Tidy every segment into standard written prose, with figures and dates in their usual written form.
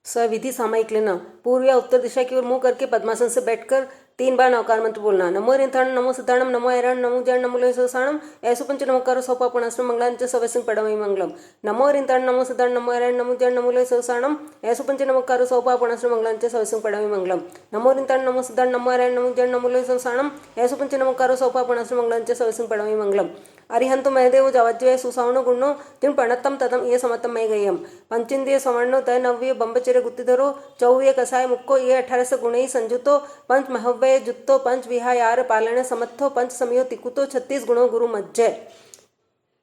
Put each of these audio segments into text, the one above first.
सविधि सामायिक लेना। पूर्व या उत्तर दिशा की ओर मुंह करके पद्मासन से बैठकर 3 बार नवकार मंत्र बोलना। नमो रिंथाणम, नमो सिद्धाणम, नमो ऐराण, नमो जैन, नमो लोय सोसाणम, ऐसो पंच नमोकारो सौपापणास्त्र मंगलांच सवसिंग पडमई मंगलम। नमो रिंथाण, नमो सिद्धाण, नमो ऐराण, नमो जैन, नमो लोय सोसाणम, ऐसो पंच नमोकारो सौपापणास्त्र मंगलांच सवसिंग पडमई मंगलम। नमो रिंथाण, नमो सिद्धाण, नमो ऐराण, नमो जैन, नमो लोय सोसाणम, ऐसो पंच नमोकारो सौपापणास्त्र मंगलांच सवसिंग पडमई मंगलम। अरिहंतो महदेव जवाज्य सुसावनो गुणो तिन प्रणतम ततम ये समतम मय गयम। पंचेंद्रिय सवर्णो तय नव्य बंबचर्य गुत्तिधरो चौव्य कसाय मुक्को ये 18 गुणई संजुतो पंच महव्य जुत्तो पंच विहायार पालन समत्थो पंच समयो तिकुतो 36 गुणों गुरु मज्जय।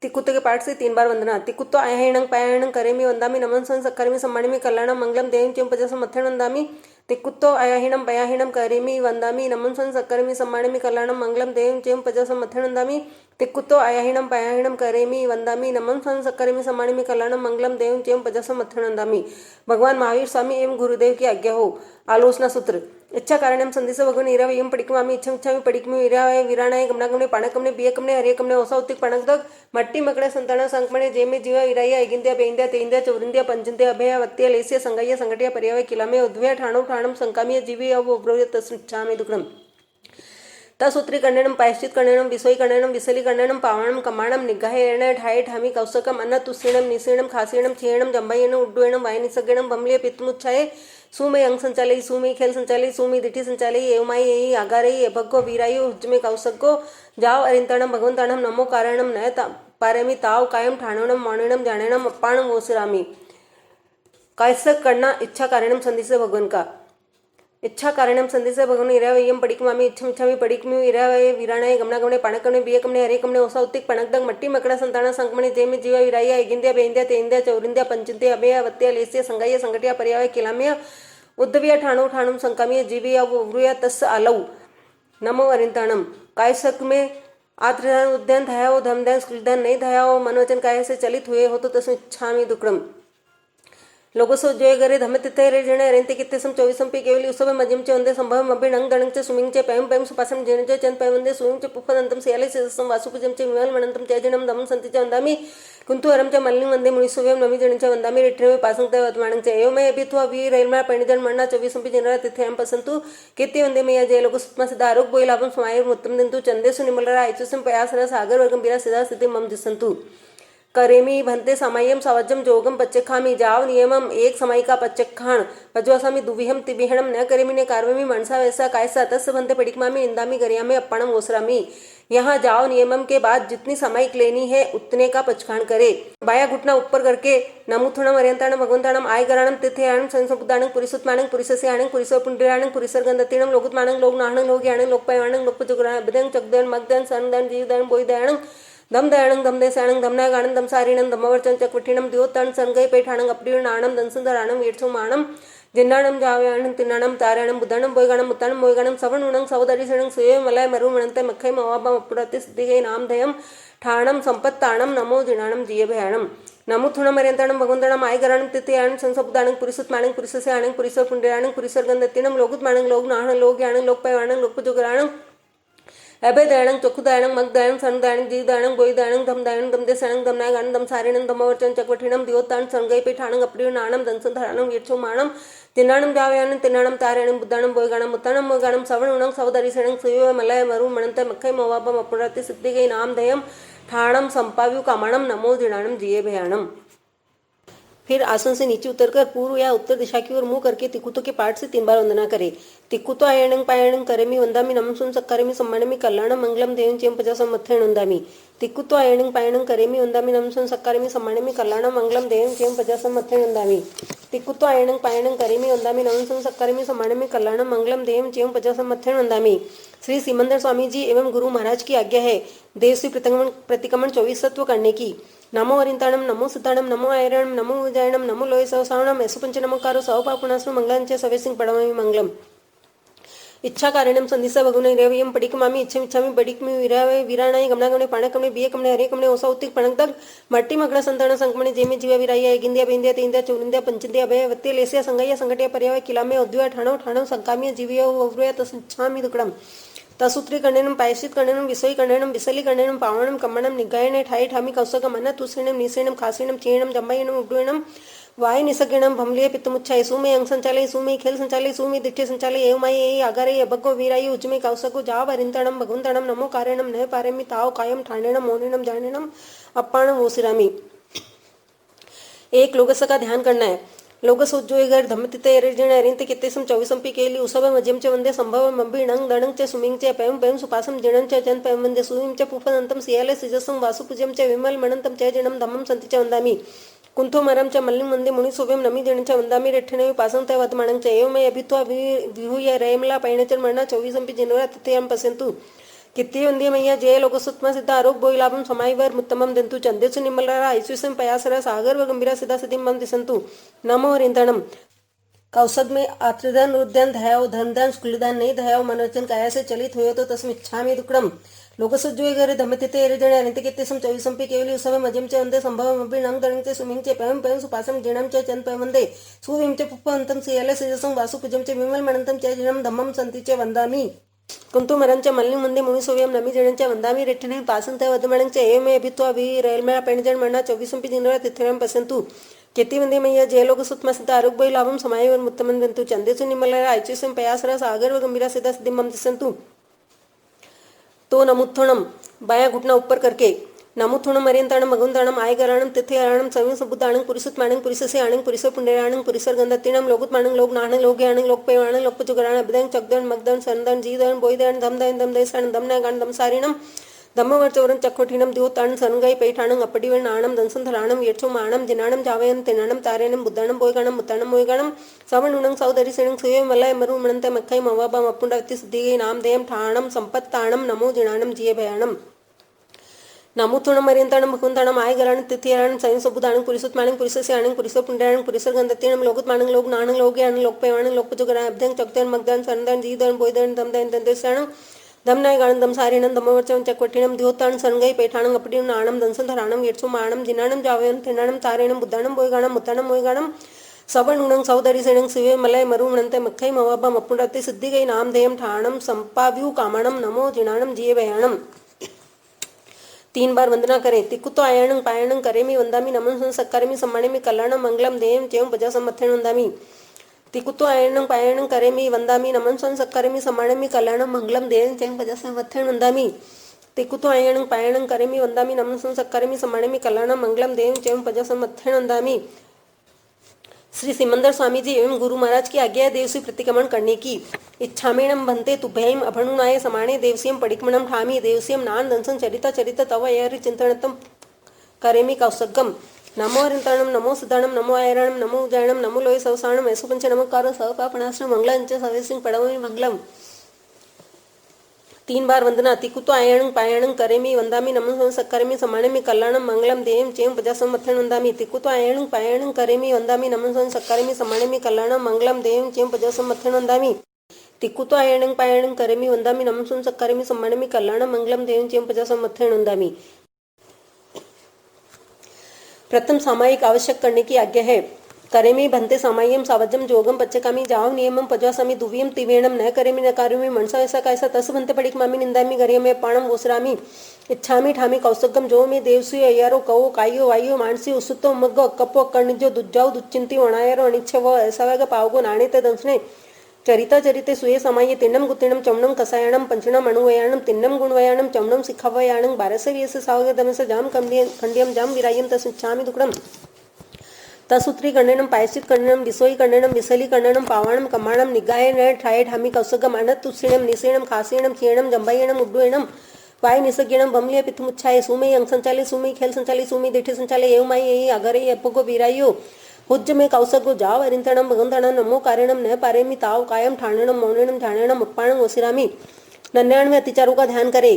तिकुत्तो के पाठ से 3 बार वंदना। तिकुत्तो अयहिणं पयहिणं करेमि वंदामि नमन सन सक्करमि सम्मानिमि कल्याणं मंगलम देवं चेम पजस मथेण वंदामि। तिकुत्तो अयहिणं पयहिणं करेमि वंदामि नमन सन सक्करमि सम्मानिमि कल्याणं मंगलम देवं चेम पजस मथेण वंदामि। तिकुत्तो अयहिणं पयहिणं करेमि वंदामि नमन सन सक्करमि सम्मानिमि कल्याणं मंगलम देवं चेम पजस मथेण वंदामि। भगवान महावीर स्वामी एवं गुरुदेव की आज्ञा हो। आलोचना सूत्र। इच्छा कारणम संदेश भगवान इराव एवं पडिकमामि इच्छा इच्छामि पडिकमि इरावय विराणाय गमनागमने पाणकमने बियकमने हरियकमने ओसाउतिक पणकदग मट्टी मकड़े संतान संकमणे जेमे जीवा इराया ऐगिंद्या बेंद्या तेंद्या चौरिंद्या पंचंद्या अभया वत्या लेस्या संगय्या संगटिया पर्यावय किलामे उद्भया ठाणो ठाणम संकामिय जीवी अवब्रोय तस्मिच्छामि दुक्कडम। तसूत्री कण्डनम पायश्चित कण्डनम विसोई कण्डनम विसली कण्डनम पावणम कमाणम निग्गाहेण ठाये ठामी कौसकम अन्न तुस्सीणम निसीणम खासीणम छेणम जंबायेण उड्डुएणम वायनिसगेणम बमलिय पित्तमुच्छाये सुमय अंग संचालयी सुमय खेल संचालयी सुमय दिठी संचालयी एवमाई एई आगारयी एभग्गो वीरायु हुज्जमे कौसग्गो जाव अरिंताणम भगवंताणम नमो कारणम नय पारेमि ताव कायम ठाणोणम मौणिणम जाणेणम अप्पाणम ओसिरामि। कैसक करना इच्छा कारणम संदेश भगवान का। इच्छा कारणम संदेश भगवान इरावयम पडिकमामि इच्छा इच्छामि पडिकमि इरावय विराणाय गमनागमने पाणकमने बियकमने हरियकमने ओसाउतिक पणकदग मट्टी मकड़ा संतान संकमणे जेमे जीवा विराया ऐगिंद्या बेंद्या तेंद्या चौरिंद्या पंचंद्या अभया वत्या लेस्या संगय्या संगटिया पर्यावय किलाम्य उद्दव्या ठाणो ठाणुम संकामिय जीवी अवब्रूया तस् आलौ। नमो अरिंताणम। कायसक में आत्मध्यान उद्यान धयाओ धमध्यान स्कुलध्यान नहीं धयाओ मनोवचन काय से चलित हुए हो तो तस्म इच्छामि दुक्कडम। लोगोसो जय गरे धम्म तिथे रे जणे रेंते कित्ते सम 24 पे केवली उसबे मजिम चे वंदे संभव मबे नंग दणंग चे सुमिंग चे पैम पैम सुपासम जेन चे चंद पै वंदे सुमिंग चे पुफदंतम सेयाले से सम वासुपुजम चे विमल मनंतम चे जनम दमन संति चे वंदामि कुंतु हरम चे मल्लिंग वंदे मुनि सुवेम नमी जण चे वंदामि रिट्रे में पासंग ते वतमाणंग चे एव में अभित्वा वी रेलमा पैणिजन मणना 24 पे जनरा तिथे हम पसंतु केते वंदे में जय लोग सुत्मा सिदा आरोग बोई लाभम समायर मुत्तम दंतु चंदेसु निमलरा आइचुसम प्रयासरा सागर वर्गम बिरा सिदा स्थिति मम दिसंतु। करेमी भंते समायम सवज्जम जोगम पच्चखामी जाव नियमम एक समय का पच्चखाण पज्वासामी दुविहम तिबिहणम न करेमी ने कार्वमी मनसा वैसा कायसा तस् भंते पडिकमामी इंदामी गरियामे अप्पणम ओसरामी। यहाँ जाव नियमम के बाद जितनी समायिक लेनी है उतने का पचखाण करे। बाया घुटना ऊपर करके नमुथुणम अरियंताणम भगवंताणम आय गराणम तिथेयाणम संसुदाणम पुरिसुत्माणम पुरिसस्याणम पुरिसो पुंडराणम पुरिसर्गंधतिणम लोकुत्माणम लोक नाहणम लोकयाणम लोकपयवाणम लोकपजुगुराण बदन चकदन मगदन सनदन जीवदन बोयदयाणम दम दयाणं दम देसाणं दमना गाणं दम सारीणं दमवर्चन चक्वठिणं द्योतण संगय पैठाणं अपडीणाणं दंसंदराणं वीरसुमाणं जिन्नाणं जाव्याणं तिन्नाणं ताराणं बुद्धणं बोयगाणं मुत्ताणं बोयगाणं सवणुणं सवदरिसणं सुये मलय मरु मणंते मखै मवाबम अपुरति सिद्धिगै नामधयं ठाणं संपत्ताणं नमो जिणाणं जियभयाणं। नमुथुणम अरियंताणं भगवंताणं आयगराणं तिथयाणं संसपुदाणं पुरिसुत्माणं पुरिसस्याणं पुरिसो पुंडराणं पुरिसर्गंधतिणं लोकुत्माणं लोक नाहणं लोकयाणं लोकपयवाणं लोकपजुगराणं अभयदयाणं चक्षुदयाणं मगदयाणं सनदयाणं जीवदयाणं बोयदयाणं धमदयाणं दमदेसाणं दमनागाणं दमसारीणं दमवर्चन चक्वठिणं द्योताणं संगय पैठाणं अपडीणाणं दंसंधराणं वीरसुमाणं तिन्नाणं जाव्याणं तिन्नाणं ताराणं बुद्धणं बोयगाणं मुत्ताणं बोयगाणं सवणुणं सवदरिसणं सुयो मलय मरु मणंते मखै मवाबम अपुरति सिद्धिगै नामधयं ठाणं संपाव्यु कामाणं नमो जिणाणं जियभयाणं। फिर आसन से नीचे उतरकर पूर्व या उत्तर दिशा की ओर मुंह करके तिकुतो के पाठ से 3 बार वंदना करे। तिकुतो अयणं पायणं करेमि वंदामि नमः सुन सक्करेमि सम्मानमि कल्याणं मंगलम देवं चेम पजसम मथेण वंदामि। तिकुतो अयणं पायणं करेमि वंदामि नमः सुन सक्करेमि सम्मानमि कल्याणं मंगलम देवं चेम पजसम मथेण वंदामि। तिकुतो अयणं पायणं करेमि वंदामि नमः सुन सक्करेमि सम्मानमि कल्याणं मंगलम देवं चेम पजसम मथेण वंदामि। श्री सिमंदर स्वामी जी एवं गुरु महाराज की आज्ञा है देवश्री प्रतिक्रमण 24 तत्व करने की। नमो अरिंताणम, नमो सिद्धाणम, नमो ऐरणम, नमो उजायणम, नमो लोय सवसावणम, ऐसो पंच नमोकारो सवपापुणास्नु मंगलांचे सवेसिंग पडमई मंगलम। इच्छा कारणम संदिस भगवान इरावयम पडिकमामि इच्छा इच्छामि पडिकमि इरावय विराणाय गमनागमने पाणकमने बियकमने हरियकमने ओसाउतिक पणकदग मट्टी मकड़ा संतान संकमणे जेमे जीवा विराया ऐगिंद्या बेंद्या तेंद्या चौरिंद्या पंचंद्या अभय वत्या लेस्या संगय्या संगटिया पर्यावय किलामे उद्वया ठाणो ठाणो संकामिय जीवियो वव्रूया तस्मिच्छामि दुक्कडम। तसूत्री कण्डनम पायश्चित कण्डनम विसोई कण्डनम विसली कण्डनम पावणम कम्मणम निग्गायणे ठाये ठामी कौसकम अन्न तुस्सीणम निसीणम खासीणम छेणम जंबायणम उड्डुएणम वाय निसगिणम भमलिय पित्तमुच्छाय सुमे अंग संचालय सुमे खेल संचालय सुमे दिठ्ठे संचालय एवमाय ए आगारे अभगो वीरायु उज्जमे कौसको जाव अरिंतणम भगवंतणम नमो कारेणम नय पारेमि ताव कायम ठाणेणम मौनेणम जानेणम अप्पाणम ओसिरामि। एक लोगस का ध्यान करना है। लोगस उज्जोयगर धम्मतिते एरिजण अरिंत कित्तेसम चौविसंपि केली उसव मज्यम च वंदे संभव मब्बि णंग दणंग च सुमिंग च पैम पैम सुपासम जिणं च जन पैम वंदे सुमिं च पुफदंतम सियाले सिजसम वासुपूज्यम च विमल मणंतम च जिणं धम्मं संति च वंदामि। कुंथो मरम च मल्लिं वंदे मुनिसोभ्यम नमि जिणं च वंदामि रेठ्ठने पासं त वदमणं च एवमय अभित्वा विहूय रयमला पैणचर मरणा चौविसंपि जिनवरा तिथयं पश्यन्तु। कित्ती वंदी मैया जय लोकसुत्मा सिद्ध आरोग्य बोईलाभम समाईवर मुत्तमम दंतु चंदेसु निम्मलरा ऐश्वर्यम पयासरा सागर व गंभीरा सिद्धा सिद्धिं मम दिसंतु। नमो रिंतणम। कौसद में आत्मदान उद्यान धयाव धनदान स्कुलदान नहीं धयाव मनोरंजन काया से चलित हुए तो तस्म इच्छामि दुक्कडम। लोकसज्जोयगरे धम्मतिते एरिजण अरिंतकित्तेसम चौविसंपि केवली उसव मज्यम च वंदे संभवम अब्बि णंग दणंग च सुमिंग च पैम पैम सुपासम जिणं च जन पैम वंदे सुविं च पुप्पवन्तं सियाले सिजसं वासुपूज्यं च विमल मणंतं च जिणं धम्मं संति च वंदामि। कुंतु मरं च मल्लिं वंदे मुनिसोव्यं नमि जिणं च वंदामि रेठ्ठने पासं त वदमणं च एवमे अभित्वा रयमला पैणजण मरणा चौविसंपि जिनवरा तिथयं पश्यन्तु। कित्ती वंदी मैया जय लोकसुत्मा सिद्ध आरोग्य बोईलाभम समाईवर मुत्तमं दंतु चंदेसु निम्मलरा ऐश्वर्यं पयासरा सागर व गंभीरा सिद्धा सिद्धिं मम दिसंतु। तो नमुत्थोणम बायां घुटना ऊपर करके नमुत्थोणम अरियंताणम भगवंताणम आयगराणम तिथयाणम संयम सबुदाणं पुरिसुत्माणं पुरिससे आणं पुरिसर पुण्यराणं पुरिसर गंधत्तिणं लोकुत्माणं लोकनाणं लोकयाणं लोकपेवाणं लोकपचुगराणं अभिदयं चकदण मगदण सरदण जीदण बोईदण धमदयन दमदयसाणं दमनागाण दमसारिणं धम्मवर्चवरं चक्कोठीणं द्योताणं सनगाई पैठाणं अपडिवण आणं दंसंधराणं येठोमाणं जिनाणं जावयं तिनाणं तारेणं बुद्धाणं बोयगाणं मुत्ताणं मोयगाणं सवणुणं सौदरिसिणं सुये मलय मरु मणंत मक्कै मवाबा मप्पुंडवति सिद्धिगै नामधेयं ठाणं संपत्ताणं नमो जिनाणं जिये भयाणं। नमुत्थोणम अरियंताणं भगवंताणं आयगराणं तिथयाणं संयम सबुदाणं पुरिसुत्माणं पुरिससे आणं पुरिसर पुण्यराणं पुरिसर गंधत्तिणं लोकुत्माणं लोकनाणं लोकयाणं लोकपेवाणं लोकपचुगराणं अभिदयं चकदण मगदण सरदण जीदण बोईदण दमदयन दंदेसाणं दमनायगाणं दमसारिणं धम्मवर्चवं चक्वठीणं द्योताणं सनगाई पैठाणं अपडिवण आणं दंसंधराणं येठोमाणं जिनाणं जावयं तिनाणं तारेणं बुद्धाणं बोयगाणं मुत्ताणं मोयगाणं सवणुणं सौदरिसिणं सुये मलय मरु मणंत मक्कै मवाबा मप्पुंडवति सिद्धिगै नामधेयं ठाणं संपाव्यु कामाणं नमो जिनाणं जिये भयाणं। 3 बार वंदना करें। तिकुतो आयणं पायणं करेमि वंदामि नमन सत्करेमि सम्मानेमि कल्याणं मंगलम देयं चेयं पजासमर्थेन वंदामि। तिकुतो आयणं पायणं करेमि वंदामि नमन सत्करेमि सम्मानेमि कल्याणं मंगलम देयं चेयं पजासमर्थेन वंदामि। तिकुतो आयणं पायणं करेमि वंदामि नमन सत्करेमि सम्मानेमि कल्याणं मंगलम देयं चेयं पजासमर्थेन वंदामि। श्री सिमंदर स्वामी जी एवं गुरु महाराज की आज्ञा है देवसी प्रतिक्रमण करने की। इच्छामेणम भन्ते तुभ्यम अभणुनाय समाणे देवसीयम पडिक्मणम ठामी देवसीयम नान दंसन चरिता चरित तव यरि चिंतनतम करेमि कौसगम। नमो हरिंताणम नमो सिद्धाणम नमो आयराणम नमो उजायणम नमो लोय सवसाणम ऐसो पंच नमस्कार सवपापणाश्रम मंगलांच सवेसिंग पडवमि मंगलम। 3 बार वंदना। तिकुतो आयणं पायणं करेमि वंदामि नमन सत्करेमि सम्मानेमि कल्याणं मंगलम देयं चेयं पजासमर्थेन वंदामि। तिकुतो आयणं पायणं करेमि वंदामि नमन सत्करेमि सम्मानेमि कल्याणं मंगलम देयं चेयं पजासमर्थेन वंदामि। तिकुतो आयणं पायणं करेमि वंदामि नमन सत्करेमि सम्मानेमि कल्याणं मंगलम देयं चेयं पजासमर्थेन वंदामि। प्रथम सामायिक आवश्यक करने की आज्ञा है। करेमि भन्ते सामाय्यम सावजम जोगम पच्चकामी जाव नियमम पजासामि दुव्यम तिवेणम न करेमि न कार्योमि मनसा ऐसा कैसा तस भन्ते पडिक्मामि निंदामि गर्यमे पाणम ओसरामि। इच्छामि ठामि कौसगम जो मे देवसु अय्यारो कवो कायो वायो मानसी उसुतो मग्गो अक्कपो कणिजो दुज्जाव दुच्चिंति वणायरो अनिच्छवो ऐसावग पावगो नाणेते दंसने चरिता चरिते सुये समाये तिन्नम गुत्तिणम चमणम कसायणम पंचणम अणुवयाणम तिन्नम गुणवयाणम चमणम सिखवयाणं बारसे वियसे सावग दमस जाम खंडियम जाम विरायम तस्मिच्छामि दुक्कडम। तसूत्री कर्णेनम पायश्चित कर्णेनम दिसोई कर्णेनम विसली कर्णेनम पावाणम कम्माणम निगायन ठाये ठामी कौसगम अनतुत्सिणम निसेणम खासेणम खीणम जंबायणम उड्डुएणम वाय निसगिणम बमलिय पित्तमुच्छाय सुमय अंग संचाले सुमय खेल संचाले सुमय दिठे संचाले एवमाय ए अगरे अपगो वीरायो हुज्ज में कौसगो जाव अरिंतणम भगवंताणं नमो कारेणम न पारेमि ताव कायम ठाणेणम मौनेणम झाणेणम अप्पाणं ओसिरामि। 99वें अतिचारों का ध्यान करे।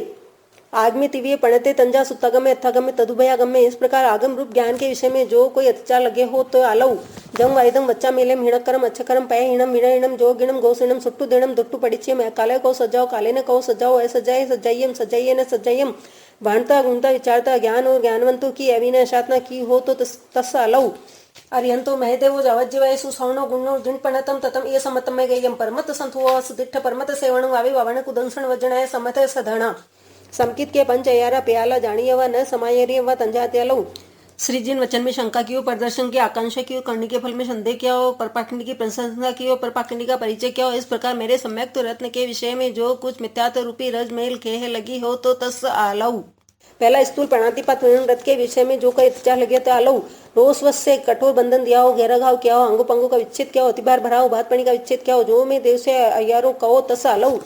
आगमे तिव्य पणते तंजा सुत्तागमे अथागमे तदुभयागमे। इस प्रकार आगम रूप ज्ञान के विषय में जो कोई अत्याचार लगे हो तो आलऊ जंग वायदम वच्चा मेलेम हिणकरम अच्छकरम पय हिणम विणहिणम जो गिणम गोसिणम सुट्टु देणम दुट्टु पडिच्यम काले को सजाओ काले ने कहो सजाओ सजाए सजाइयम सजाइए न सजाइयम। भाणता गुणता विचारता ज्ञान और ज्ञानवंतों की अविनाशात्मा की हो तो तस् आलऊ अर्यंतो महदेवो जावज्जीवाय सुसौणो गुणो जिणपणतम ततम ये समतमय गयम परमत संथुओ सुदिट्ठ परमत सेवण वावे वावण कुदंसण वजनाय समत सधणा। समकित के पंच अयारा प्याला जाणीयवा न समायरिय व तंजात्यालऊ सृजन वचन में शंका की हो, प्रदर्शन की आकांक्षा की हो, करने के फल में संदेह किया हो, परपाखंडी की प्रशंसा की हो, परपाखंडी का परिचय किया हो। इस प्रकार मेरे सम्यक रत्न के विषय में जो कुछ मिथ्यात्व रूपी रजमेल खेह लगी हो तो तस् आलऊ। पहला स्थूल प्रणातिपात व्रत के विषय में जो कोई अत्याचार लगे तो आलऊ। रोषवश से कठोर बंधन दिया हो, गहरा घाव किया हो, अंगों पंगों का विच्छेद किया हो, अतिभार भरा हो, भात पानी का विच्छेद किया हो, जो मैं देव से अयारो कहो तस आलऊ।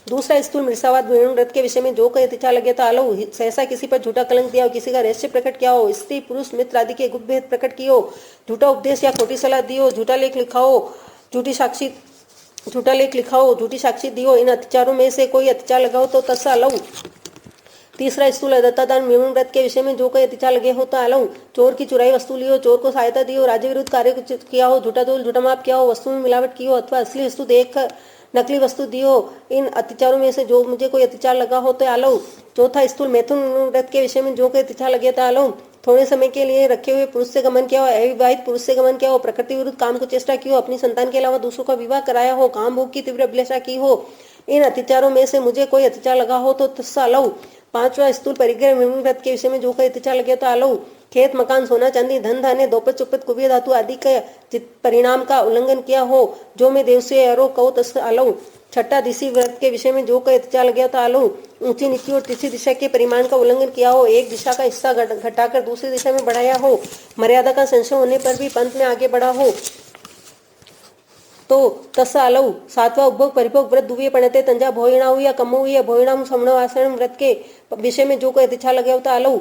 दूसरा स्थूल मृषावाद व्रत के विषय में जो कोई अत्याचार लगे तो आलऊ। सहसा किसी पर झूठा कलंक दिया हो, किसी का रहस्य प्रकट किया हो, स्त्री पुरुष मित्र आदि के गुप्त भेद प्रकट किए हो, झूठा उपदेश या खोटी सलाह दी हो, झूठा लेख लिखा हो, झूठी साक्षी दी हो। इन अत्याचारों में से कोई अत्याचार लगा हो तो तस आलऊ। तीसरा स्थूल दत्तादान मिलन व्रत के विषय में जो कोई अत्याचार लगे हो तो आलऊ। चोर की चुराई वस्तु ली हो, चोर को सहायता दी हो, राज्य विरुद्ध कार्य किया हो, झूठा तोल झूठा माप किया हो, वस्तु में मिलावट की हो अथवा असली वस्तु देख नकली वस्तु दी हो। इन अत्याचारों में से जो मुझे कोई अत्याचार लगा हो तो आलऊ। चौथा स्थूल मैथुन व्रत के विषय में जो कोई अत्याचार लगे तो आलऊ। थोड़े समय के लिए रखे हुए पुरुष से गमन किया हो, अविवाहित पुरुष से गमन किया हो, प्रकृति विरुद्ध काम को चेष्टा की हो, अपनी संतान के अलावा दूसरों का विवाह कराया हो, काम भोग की तीव्र अभिलाषा की हो। इन अत्याचारों में से मुझे कोई अत्याचार लगा हो तो तस् आलऊ। पांचवा स्थूल परिग्रह व्रत के विषय में जो कोई अत्याचार लगे तो आलऊ। खेत मकान सोना चांदी धन धान्य दोपत चुपत कुबेर धातु आदि के परिणाम का उल्लंघन किया हो, जो मैं देव से अरो कहो तस् आलऊ। छठा दिशी व्रत के विषय में जो कोई अत्याचार लगे तो आलऊ। ऊंची नीची और तिरछी दिशा के परिमाण का उल्लंघन किया हो, एक दिशा का हिस्सा घटाकर दूसरी दिशा में बढ़ाया हो, मर्यादा का संशय होने पर भी पंथ में आगे बढ़ा हो तो तस् आलऊ। सातवां उपभोग परिभोग व्रत दुवे पणते तंजा भोयणाऊ या कमऊ या भोयणाम समणवासन व्रत के विषय में जो कोई अत्याचार लगे हो तो आलऊ।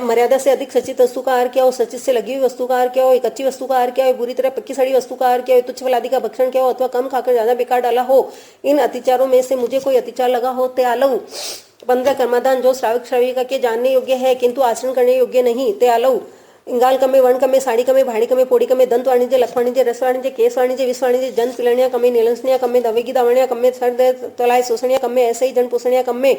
मर्यादा से अधिक सचित वस्तु का आहार किया हो, सचित से लगी हुई वस्तु का आहार किया हो, कच्ची वस्तु का आहार किया हो, बुरी तरह पक्की सड़ी वस्तु का आहार किया हो, तुच्छ फल आदि का भक्षण किया हो अथवा कम खाकर ज्यादा बेकार डाला हो। इन अत्याचारों में से मुझे कोई अत्याचार लगा हो ते आलऊ। 15 कर्मादान जो श्रावक श्राविका के जानने योग्य है किंतु आचरण करने योग्य नहीं ते आलऊ। इंगाल कमे वर्ण कमे साड़ी कमे भाड़ी कमे पोड़ी कमे दंत वाणिज्य लख वाणिज्य रस वाणिज्य केस वाणिज्य विष वाणिज्य जन पिलनिया कमे नीलंसनिया कमे दवेगी दावणिया कमे सर्द तलाय शोषणिया कमे ऐसे ही जन पोषणिया कमे।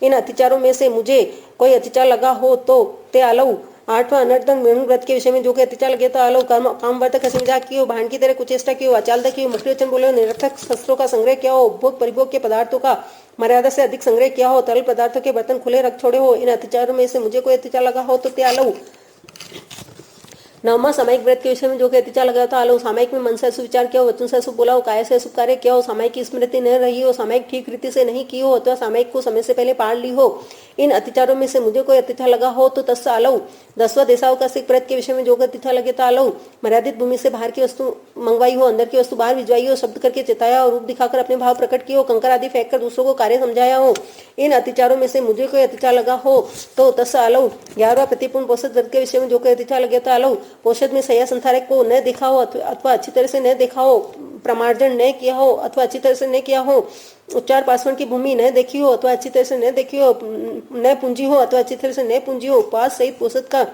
इन अत्याचारों में से मुझे कोई अत्याचार लगा हो तो ते आलऊ। आठवां अनर्तन व्रत के विषय में जो कोई अत्याचार लगे तो आलऊ। काम वर्तक हंसी मजाक की हो, भाण की तरह कुचेष्टा की हो, अचालता की हो, मुखरी वचन बोले हो, निरर्थक शस्त्रों का संग्रह किया हो, उपभोग परिभोग के पदार्थों का मर्यादा से अधिक संग्रह किया हो, तरल पदार्थों के बर्तन खुले रख छोड़े हो। इन अत्याचारों में से मुझे कोई अत्याचार लगा हो तो ते आलऊ। नवमा सामायिक व्रत के विषय में जो कि अत्याचार लगा था आलऊ। सामायिक में मन से अशुभ विचार किया हो, वचन से अशुभ बोला हो, काय से अशुभ कार्य किया हो, सामायिक की स्मृति न रही हो, सामायिक ठीक रीति से नहीं की हो अथवा सामायिक को समय से पहले पार ली हो। इन अत्याचारों में से मुझे कोई अत्याचार लगा हो तो तस् आलऊ। 10वां देशावकाशिक व्रत के विषय में जो अत्याचार लगे तो आलऊ। मर्यादित भूमि से बाहर की वस्तु मंगवाई हो, अंदर की वस्तु बाहर भिजवाई हो, शब्द करके चिताया और रूप दिखाकर अपने भाव प्रकट किए हो, कंकर आदि फेंक कर दूसरों को कार्य समझाया हो। इन अत्याचारों में से मुझे कोई अत्याचार लगा हो तो तस् आलऊ। 11वां प्रतिपूर्ण पोषद व्रत के विषय में जो कोई अत्याचार लगे तो आलऊ। पोषद में सया संसारक को न देखा हो अथवा अच्छी तरह से न देखा हो, प्रमार्जन न किया हो अथवा अच्छी तरह से न किया हो, उच्चार पासवन की भूमि न देखी हो अथवा अच्छी तरह से न देखी हो, न पूंजी हो अथवा अच्छी तरह से न पूंजी हो, उपवास सहित पोषद का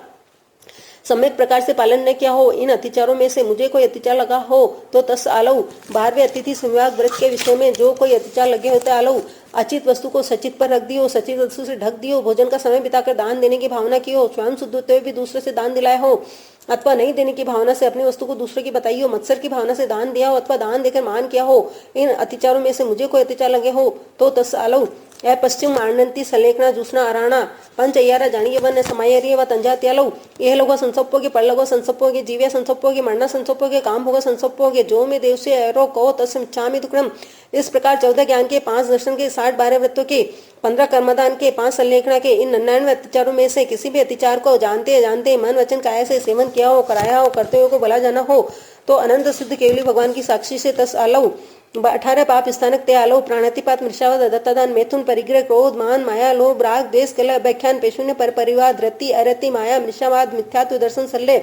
सम्यक प्रकार से पालन न किया हो। इन अत्याचारों में से मुझे कोई अत्याचार लगा हो तो तस् आलऊ। 12वें अतिथि संविभाग व्रत के विषय में जो कोई अत्याचार लगे होते आलऊ। अचित वस्तु को सचित पर रख दियो, सचित वस्तु से ढक दियो, भोजन का समय बिताकर दान देने की भावना की हो, स्वयं शुद्ध होते हुए भी दूसरे से दान दिलाए हो अथवा नहीं देने की भावना से अपनी वस्तु को दूसरे की बताई हो, मत्सर की भावना से दान दिया हो अथवा दान देकर मान किया हो। इन अत्याचारों में से मुझे कोई अत्याचार लगे हो तो तस् आलऊ। पश्चिम मारणंती सलेखना जूसना अराणा पंच अय्यारा जानिए वन समायरिय व तंजात्यालऊ। यह लोगो संसप्पोगे पड़लगो संसप्पोगे जीव्या संसप्पोगे मरना संसप्पोगे काम भोगा संसप्पोगे जो में देव से अरो कहो तस्मिच्छामि दुक्कड़म। इस प्रकार 14 ज्ञान के 5 दर्शन के 60-12 व्रतों के 15 कर्मदान के 5 संलेखना के इन 99 अत्याचारों में से किसी भी अत्याचार को जानते जानते मन वचन काया से सेवन किया हो, कराया हो, करते हुए को भला जाना हो तो अनंत सिद्ध केवली भगवान की साक्षी से तस् आलऊ। 18 पाप स्थानक ते आलऊ। प्राणातिपात मृषावत दत्तादान मैथुन परिग्रह क्रोध मान माया लोभ राग द्वेष कलह व्याख्यान पेशून्य पर परिवाद रति अरति माया मृषावाद मिथ्यात्व दर्शन सल्ले।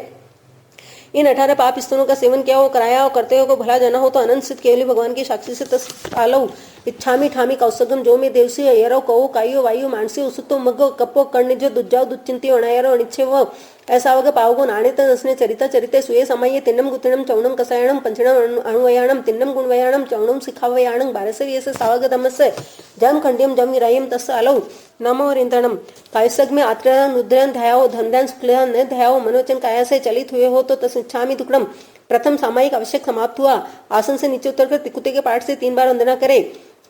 इन 18 पाप स्तनों का सेवन किया हो, कराया हो, करते हो को भला जाना हो तो अनंत सिद्ध केवली भगवान की साक्षी से तस् आलऊ। इच्छामी ठामी कौसगम जो में देवसी यरो कहो कायो वायु मानसी उसुतो मगो कपो कर्ण जो दुज्जाओ दुच्चिंती अणायरो अनिच्छे वो ऐसा वग पावगो नाणित नसने चरिता चरिते सुये समय तिन्नम गुतिनम चौणम कसायणम पंचणम अणुवयाणम तिन्नम गुणवयाणम चौणम सिखावयाणम भारसवी ऐसे सावग दमस्य जम खंडियम जम विरायम तस् आलऊ। नमो रिंदणम कायसग में आत्रण रुद्रन ध्याओ धनदान शुक्ल न ध्याओ मनोचन काया से चलित हुए हो तो तस्मिच्छामि दुक्कड़म। प्रथम सामायिक आवश्यक समाप्त हुआ। आसन से नीचे उतरकर तिकुते के पाठ से 3 बार वंदना करे।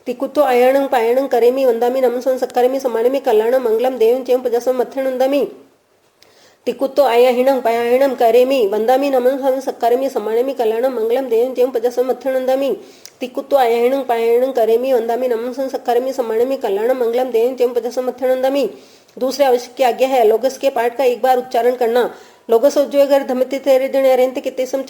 तिकुतो अयणं पायणं करेमि वंदामि नमस्वं सक्करेमि सम्मानमि कल्याणं मंगलम देवं चेम प्रजासं मथ्थं वंदामि। तिकुत्तो आयाहिणं पयाहिणं करेमि वंदामि नमः सक्करेमि सम्मानमि कल्याणं मंगलम देवं जयं पजसमर्थनंदामि तिकुत्तो आयाहिणं पयाहिणं करेमि वंदामि नमः सक्करेमि सम्मानमि कल्याणं मंगलम देवं जयं पजसमर्थनंदामि। दूसरे आवश्यक की आज्ञा है लोगस के पाठ का एक बार उच्चारण करना। लोगस उज्जोगर धमति तेरे जण अरेंत कितेसम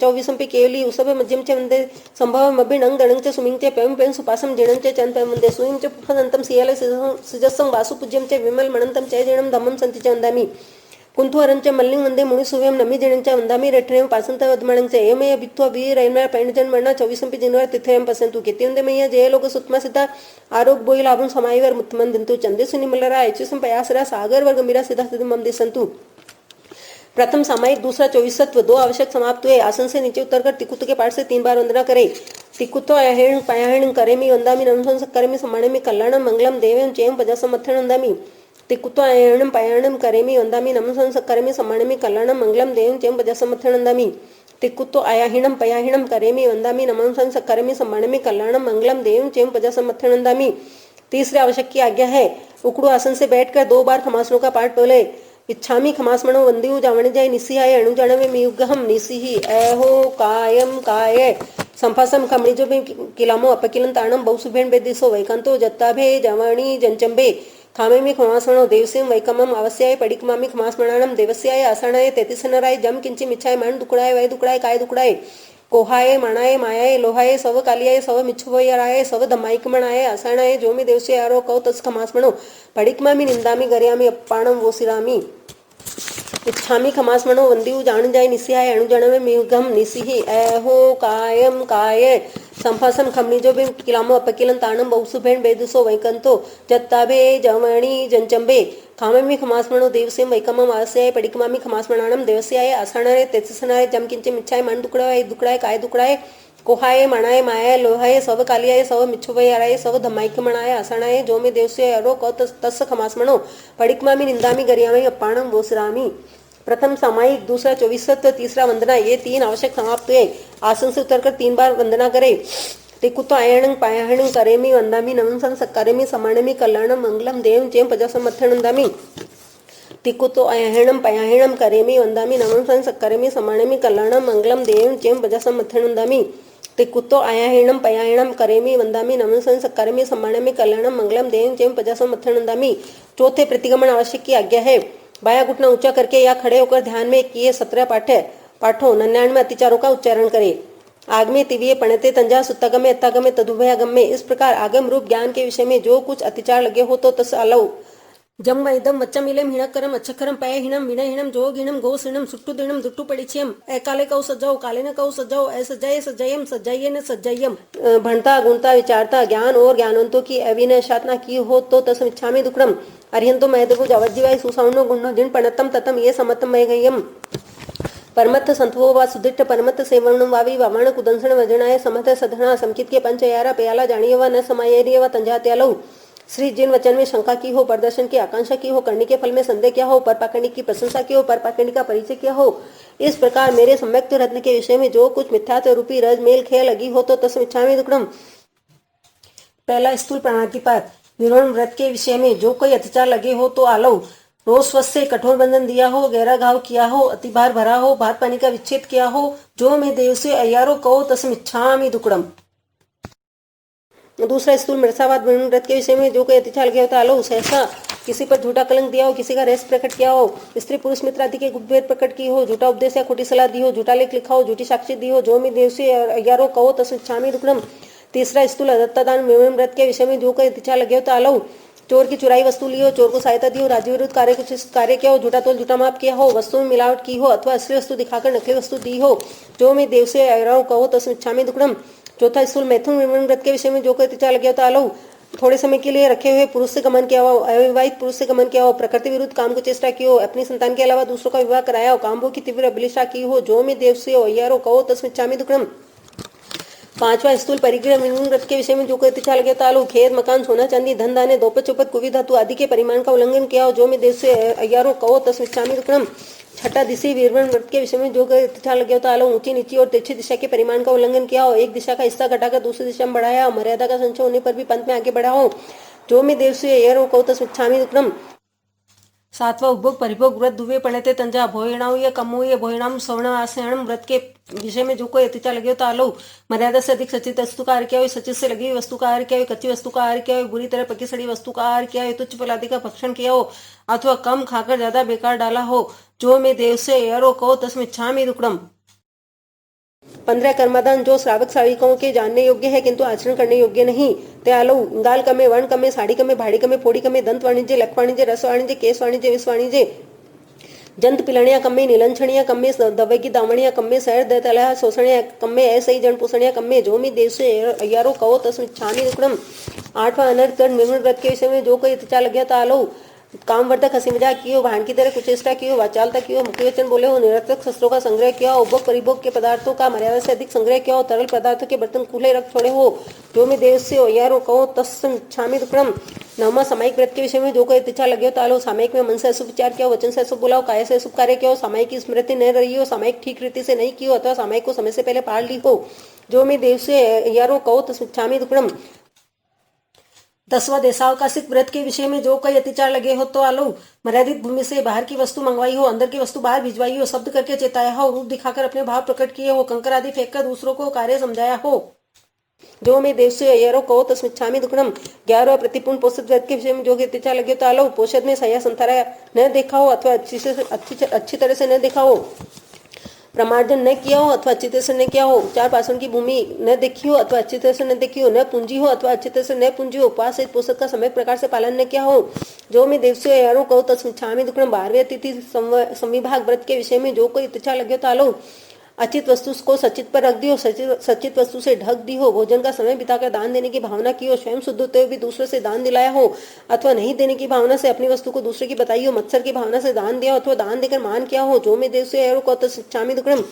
चौविसम पे केवली उसब मध्यम च वंदे संभव मभिणं गणं च सुमिं च पेम पेम सुपासम जिणं च चन पेम वंदे सुइं च पुफदंतम सियाल सिजस्सं वासु पूज्यं च विमल मणंतम च जिणं धम्मं संति च वंदामि कुंतु हरंच मल्लिंग वंदे मुनि सुव्यम नमी जणंच वंदामि रेठणे पासंत वदमणंच एमय बित्वा वी रैनवर पैंडजन मरणा 24 पे जिनवर तिथयम पसंतु केति वंदे मैया जय लोक सुत्मा सिद्धा आरोग्य बोई लाभं समाईवर मुत्तमन दिंतु चंदेसु निमलरा ऐचुसम पयासरा सागर वर्ग मीरा सिद्धा सिद्धि मम दिसंतु। प्रथम सामायिक दूसरा 24 दो आवश्यक समाप्त हुए। आसन से नीचे उतरकर तिकुत के पाठ से 3 बार वंदना करे। तिकुतो अहेण पयाहेण करेमि वंदामि नमः सक्करेमि सम्मानमि कल्याणं मंगलम देवं चेम पजसमर्थनं वंदामि तिकुतो अहेणं पयाहेणं करेमि वंदामि नमः सक्करेमि सम्मानमि कल्याणं मंगलम देवं चेम पजसमर्थनं वंदामि तिकुतो आयाहिणं पयाहिणं करेमि वंदामि नमः सक्करेमि सम्मानमि कल्याणं मंगलम देवं चेम पजसमर्थनं वंदामि। तीसरे आवश्यक की आज्ञा है उकड़ू आसन से बैठकर 2 बार खमासनों का पाठ बोले। इच्छामी खमासमणो वंदियु जावण जाय निसिहाय अणुजाणवे मियुगहम निसिहि ऐहो कायम काय संफासम खमणिजो बे किलामो अपकिलन ताणम बहुसुभेण बेदिसो वैकांतो जत्ताभे जवाणी जंचंबे खामेमि खमासमणो देवसिम वैकमम अवस्याय पडिकमामि खमासमणानम देवस्याय आसणाय तेतिसनराय जम किंचि मिच्छाय मन दुकड़ाय वै दुकड़ाय काय दुकड़ाय कोहाय मणाय मायाय लोहाय सव कालियाय सव मिच्छुवयराय सव धमाइकमणाय आसणाय जोमि देवसे आरो कौ तस खमासमणो पडिकमामि निंदामि गर्यामि अप्पाणम वोसिरामि इच्छामि खमासमणो वंदियु जाण जाय निसिहाय अणुजणवे मियुगम निसिहि ऐहो कायम काय संफासम खमणिजो बे किलामो अपकिलन ताणम बहुसुभेण बेदुसो वैकंतो जत्ताभे जमणी जंचंबे खामेमि खमासमणो देवसेम वैकमम आस्याय पडिकमामि खमासमणानम देवस्याय आसणारे तेत्सनाय जम किंचे मिच्छाय मन दुकड़ाय दुकड़ाय काय दुकड़ाय कोहाय मणाय मायाय लोहाय सव कालियाय सव मिच्छुवयराय सव धमाइकमणाय आसणाय जोमे देवसे अरो क तस् खमासमणो पडिकमामि निंदामि गर्यामि अप्पाणम वोसिरामि। प्रथम सामायिक दूसरा 24 तीसरा वंदना ये 3 आवश्यक समाप्त हुए। आसन से उतरकर 3 बार वंदना करे। तिकुतो आयणं पायाहणं करेमि वंदामि नमः सक्करेमि सम्मानमि कल्याणं मंगलम देवं चेम पजसमर्थनं वंदामि तिकुतो अहेणं पयाहेणं करेमि वंदामि नमः सक्करेमि सम्मानमि कल्याणं मंगलम देवं चेम पजसमर्थनं वंदामि तिकुतो आयाहिणं पयाहिणं करेमि वंदामि नमः सक्करेमि सम्मानमि कल्याणं मंगलम देवं चेम पजसमर्थनं वंदामि। चौथे प्रतिगमन आवश्यक की आज्ञा है। बाया घुटना ऊंचा करके या खड़े होकर ध्यान में किए 17 पाठों 99 अतिचारों का उच्चारण करे। आगमे तिविये पणते तंजा सुत्तागमे अत्तागमे तदुभयागमे इस प्रकार आगम रूप ज्ञान के विषय में जो कुछ अतिचार लगे हो तो तस अलव जम वैदम वच्चमिलेम हिणकरम अच्छकरम पय हिणम विनयहिणम जोगिणम गोसिणम सुट्टुदिणम दुट्टु पडिचियम एकाले कौ सज्जाओ काले न कौ सज्जाओ ऐसजय सज्जयम सज्जय न सज्जयम भणता गुणता विचारता ज्ञान और ज्ञानवंतों की अविनयशातना की हो तो तस इच्छामि दुक्रम अर्यंतो मैदगु जवज्जीवाय सुसौनो गुणो जिन पणतम ततम ये समतम मयगयम परमत्थ संतवो वा सुदिट्ठ परमत्थ सेवणम वावी वामण कुदंसण वजनाय समथ सधना समकित के पंचयारा प्याला जानिए व न समाये व तंजात्यालौ श्री जिन वचन में शंका की हो प्रदर्शन की आकांक्षा की हो करने के फल में संदेह क्या हो पर पाखंडी की प्रशंसा की हो पर पाखंडी का परिचय क्या हो इस प्रकार मेरे सम्यक्त रत्न के विषय में जो कुछ मिथ्यात्व रूपी रज मेल खेल लगी हो तो तस्मिच्छामि दुक्कडम। पहला स्थूल प्राणातिपात विरोध व्रत के विषय में जो कोई अत्याचार लगे हो तो आलव रोज स्वस्थ से कठोर बंधन दिया हो गहरा घाव किया हो अतिभार भरा हो भात पानी का विच्छेद किया हो जो मैं देव से अयारो कहो तस्मिच्छामि दुक्कडम। दूसरा स्थूल मृषावाद व्रत के विषय में जो कोई अत्याचार लगे होता आलो सहसा किसी पर झूठा कलंक दिया हो किसी का रहस्य प्रकट किया हो स्त्री पुरुष मित्र आदि के गुप्तभेद प्रकट की हो झूठा उपदेश या खोटी सलाह दी हो झूठा लेख लिखा हो झूठी साक्षी दी हो जो मैं देव से अयारो कहो तस्मिच्छामि दुक्कडम। तीसरा स्थूल दत्तादान व्रत के विषय में जो कोई अत्याचार लगे होता आलो चोर की चुराई वस्तु ली हो चोर को सहायता दी हो राज्य विरुद्ध कार्य किया हो झूठा तोल झूठा माप किया हो वस्तु में मिलावट की हो अथवा असली वस्तु दिखाकर नकली वस्तु दी हो जो मैं देव से अयारो कहो तस्मिच्छामि दुक्कडम। चौथा स्थूल मैथुन व्रत के विषय में जो कोई अत्याचार लगे होता आलो थोड़े समय के लिए रखे हुए पुरुष से गमन किया हो अविवाहित पुरुष से गमन किया हो प्रकृति विरुद्ध काम को चेष्टा की हो अपनी संतान के अलावा दूसरों का विवाह कराया हो कामभोग की तीव्र अभिलाषा की हो जो मैं देव से अयारो कहो तस्मिच्छामि दुक्कडम। पांचवा स्थूल परिग्रह व्रत के विषय में जो कोई अत्याचार लगे होता आलो खेत मकान सोना चांदी धन धान्य दोपत चौपत कुवि धातु आदि के परिमाण का उल्लंघन किया हो जो मैं देव से अयारो कहो तस्मिच्छामि दुक्कडम। छठा दिशी वीरवन व्रत के विषय में जो कोई अत्याचार लगे होता आलो ऊंची नीची और तिरछी दिशा के परिमाण का उल्लंघन किया हो एक दिशा का हिस्सा घटाकर दूसरी दिशा में बढ़ाया हो मर्यादा का संशय होने पर भी पंथ में आगे बढ़ा हो जो मैं देव से अयारो कहो तस्मिच्छामि दुक्कडम। सातवा उपभोग परिभोग व्रत दुवे पढ़ते तंजा भोयणाऊ या कमो या भोयणाम सवर्ण आसयणम व्रत के विषय में जो कोई अतिचा लगे हो तो आलो मर्यादा से अधिक सचित वस्तु का आहार क्या हो, सचित से लगी हुई वस्तु का आहार क्या हो, कच्ची वस्तु का आहार क्या हो, बुरी तरह पकी सड़ी वस्तु का आहार क्या हो, तुच्छ फलादि का भक्षण किया हो अथवा कम खाकर ज्यादा बेकार डाला हो, जो मैं देव से यारो कहो तस्में छामी दुक्कड़म। 15 कर्मदान जो श्रावक श्राविकाओं के जानने योग्य है किंतु आचरण करने योग्य नहीं। त्यालो गाल कमे, वर्ण कमे, साड़ी कमे, भाड़ी कमे, फोड़ी कमे, दंत वाणिज्य, लक वाणिज्य, रस वाणिज्य, केस वाणिज्य, विष वाणिज्य, जंत पिलणिया कम्मे, नीलंछणिया कम्मे, दवे की दावणिया कम्मे, शहर दतलहा शोषणिया कम्मे, ऐसे ही जन पोषणिया कम्मे, जो मी देव से यारो कहो तस्में छामी दुक्कड़म। 8वां अनर्थ कर निर्मल व्रत के विषय में जो कोई इच्छा लग गया तालो कामवर्धक हंसी मजाक की हो, भाण की तरह कुचेष्टा की हो, वाचालता की हो, मुख्य वचन बोले हो, निरर्थक शस्त्रों का संग्रह किया हो, उपभोग परिभोग के पदार्थों का मर्यादा से अधिक संग्रह किया हो, तरल पदार्थों के बर्तन खुले रख छोड़े हो, जो मैं देव से हो यारो कहो तस्म छामी दुक्कड़म। 9वां सामयिक व्रत के विषय में जो कोई इच्छा लगे हो तालो सामयिक में मन से अशुभ विचार किया हो, वचन से अशुभ बोला हो, काय से अशुभ कार्य किया हो, सामयिक की स्मृति न रही हो, सामयिक ठीक रीति से नहीं की हो अथवा सामयिक को समय से पहले पाल ली हो, जो मैं देव से यारो कहो तस्म छामी दुक्कड़म। 10वां देशावकाशिक व्रत के विषय में जो कोई अतिचार लगे हो तो आलो मर्यादित भूमि से बाहर की वस्तु मंगवाई हो, अंदर की वस्तु बाहर भिजवाई हो, शब्द करके चेताया हो, रूप दिखाकर अपने भाव प्रकट किए हो, कंकर आदि फेंककर दूसरों को कार्य समझाया हो, जो मैं देव से यारो कहो तस्में छामी दुक्कड़म। 11वां प्रतिपूर्ण पोषद व्रत के विषय में जो अतिचार लगे तो आलो पोषद में सया संथारा न देखा हो अथवा अच्छी तरह से न देखा हो, प्रमार्जन न किया हो अथवा अच्छी तरह से न किया हो, 4 पाषण की भूमि न देखी हो अथवा अच्छी तरह से न देखी हो, न पूंजी हो अथवा अच्छी तरह से न पूंजी हो, उपवास सहित पोषक का समय प्रकार से पालन न किया हो, जो मैं देव से यारो कहो तस्में छामी दुक्कड़म। 12वें अतिथि संविभाग व्रत के विषय में जो कोई इच्छा लगे तो आलो अचित वस्तु को सचित पर रख दी हो, सचित वस्तु से ढक दी हो, भोजन का समय बिताकर दान देने की भावना की हो, स्वयं शुद्ध होते हुए भी दूसरे से दान दिलाया हो अथवा नहीं देने की भावना से अपनी वस्तु को दूसरे की बताई हो, मत्सर की भावना से दान दिया हो अथवा दान देकर मान किया हो, जो मैं देव से यारो कहो तस्में छामी दुक्कड़म।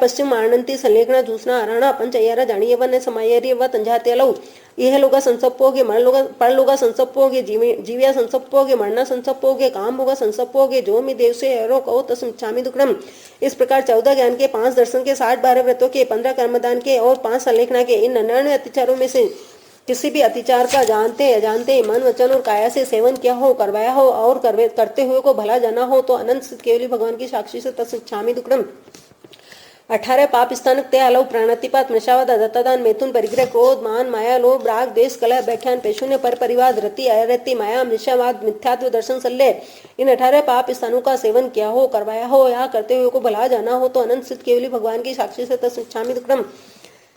पश्चिम आनंती संलेखना जूसना अराणा पंचयारा जानिए व समायरी व तंजाते लव यह लोगा संसप्पोगे मर लोगा पढ़ लोगा संसप्पोगे जीविया संसप्पोगे मरना संसप्पोगे काम होगा संसप्पोगे, जो मैं देव से यारो कहो तस्में छामी दुक्कड़म। इस प्रकार 14 ज्ञान के, 5 दर्शन के, 60-12 व्रतों के, 15 कर्मदान के और 5 संलेखना के इन 99 अतिचारों में से किसी भी अतिचार का जानते अजानते मन वचन और काया से सेवन किया हो, करवाया हो और करते हुए को भला जाना हो तो अनंत केवली भगवान की साक्षी से तस्में छामी दुक्कड़म। 18 पाप स्थानक ते अलव प्राणातिपात नशावाद दत्तादान मैथुन परिग्रह क्रोध मान माया लोभ राग देश कलह बैठान पेशून्य पर परिवाद रति अरति माया निशावाद मिथ्यात्व दर्शन सल्ले इन 18 पाप स्थानों का सेवन किया हो, करवाया हो या करते हुए को भला जाना हो तो अनंत सिद्ध केवली भगवान की साक्षी से तस्में छामी दुक्कड़म।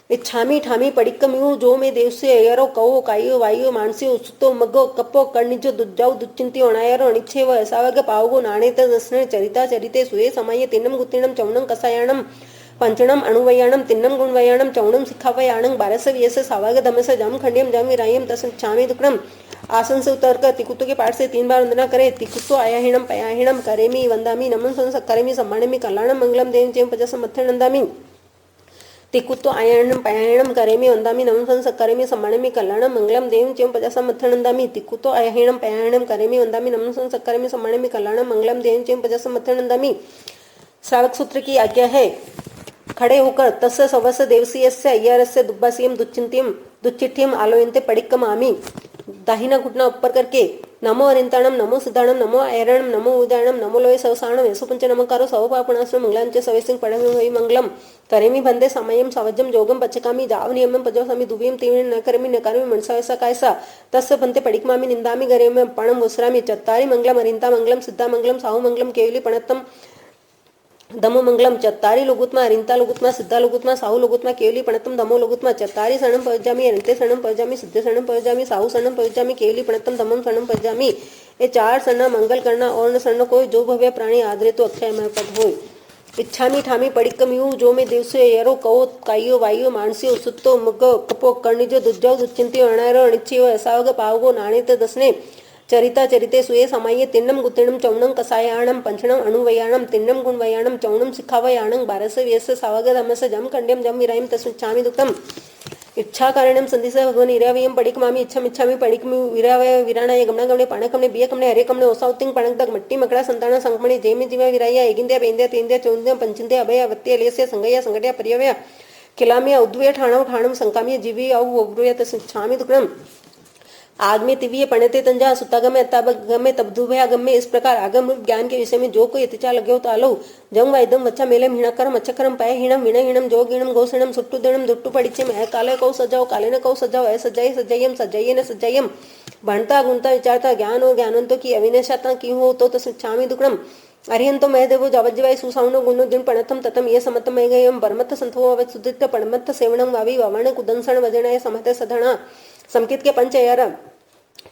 इच्छामी ठामी पड़िक्कमियु जो मैं देव से यारो कहो कायो वायो मानसी उत्सुतो मग्गो कप्पो कर्णिजो दुज्जाउ दुच्चिंती अणायारो अनिच्छे व ऐसावग पावगो नाणेत दस्ने चरिता चरिते सुये समय तिन्नम गुत्तिणम चौणम कसायाणम पंचणम अणुवयाणम तिन्नम गुणवयाणम चौणम सिखावयाणं 1220 सावग धमस जम खंडियम जम विरायम तस्में छामी दुक्कड़म। आसन से उतरकर तिकुत्तो के पाठ से 3 बार वंदना करे। तिकुत्तो आयाहीणम पयाहीणम करेमी वंदामी नमन संसक्करेमी सम्मानेमी कल्याणम मंगलम देव चेम पजसमत्थं नंदामी। तिकुत्तो आयाणम पयाहीणम करेमी वंदामी नमन संसक्करेमी सम्मानेमी कल्याणम मंगलम देव चेम पजसमत्थं नंदामी। तिकुत्तो आयाहीणम पयाहीणम करेमी वंदामी नमन संसक्करेमी सम्मानेमी कल्याणम मंगलम देव चेम पजसमत्थं नंदामी। श्रावक सूत्र की आज्ञा है खड़े होकर तस्य सवस देवसीयस्य अय्यारस्य दुब्बासीयम दुच्चिंतियम दुच्चिठ्ठियम आलोयन्ते पड़िक्कम आमी। दाहिना घुटना ऊपर करके नमो अरिंताणम नमो सिद्धाणम नमो ऐरणम नमो उदारणम नमो लोय सवसाणम यशोपंच नमकारो सवपापणाश्रम मंगलांच सवेसिंग पड़मे मंगलम करेमी बंदे समयम सवज्जम जोगम पचकामी जावनियमम पजोसमी दुवियम तीव्रम न करमी न करमी मनसा वैसा कायसा तस्य बंते पड़िक्मामी निंदामी गरेम पणम वस्रामी चत्तारी मंगलम अरिंता मंगलम सिद्धा मंगलम साहु मंगलम केवली पणत्तम दमो मंगलम चत्तारी लोगुत्मा अरिंता लोगुत्मा सिद्धा लोगुत्मा साहु लोगुत्मा केवली पणत्तम दमो लोगुत्मा चत्तारी शरणम पयुज्जामि अरिंते शरणम पयुज्जामि सिद्धे शरणम पयुज्जामि साहु शरणम पयुज्जामि केवली पणत्तम दमम शरणम पयुज्जामि। ये 4 शरण मंगल करना और न शरण कोई जो भव्य प्राणी आदरे तो अक्षयमय पद होय। इच्छामी ठामी पड़िक्कमियु जो मैं देवसे यरो कहो कायो वायो मानसियो सुत्तो मुग्गो कपो कर्णिजो दुज्जो दुच्चिंतियो अणारो अनिच्छियो ऐसावग पावगो नाणेत दसने चरिता चरिते सुये समाये तिन्नम गुत्तिणम चौणं कसायाणं पंचणम अणुवयाणं तिन्नम गुणवयाणं चौणं सिखावयाणं 1220 सावग धमस जम खंड्यम जम विरायम तस्में छामी दुक्कड़म। इच्छा कारणम संदिस भगवान इरावयम पड़िक्मामी इच्छम इच्छामी पड़िक्मि विरावय विराणाय गमना गमने पाणकमने बियकमने हरेकमने ओसाउतिंग पणकदग मट्टी मकड़ा संतान संकमणि जेमि जीवा विराया एगिंद्या बेंद्या तेंद्या चौंद्या पंचिंद्या अभय वत्य लेस्य संगया संगट्या परियवया किलामिया उद्वय ठाणव ठाणम संकामिय जीवी औ वब्रुय तस्में छामी दुक्कड़म। आगमे तिवीय पणते तंजा सुतागमे अत्तागमे तब्दुभयागमे। इस प्रकार आगम रूप ज्ञान के विषय में जो कोई अतिचा लग्यो तालो जंग वाइदम वच्चा मेले हिणकरम अच्छकरम पाए हिणम विण हिणम जो गिणम घोषणम सुट्टु दिणम दुट्टु पड़िचे में काले कौ सजाओ काले न कौ सजाओ ऐ सजाई सजाइयम सजाइये न सजाइयम। भणता गुणता विचारता ज्ञान हो ज्ञानंतो की अविनाशाता की हो तो तस्मिच्छामि दुक्कडम। अरिहंतो मैं देवो जावज्जीवाय सुसावनो गुणो दिन पणतम ततम ये समतम मैं गयम परमत्त संतो अवत सुदित पणमत्त सेवणम वावी वावण कुदंसण वजनाय समते सधणा। समकित के पंच यार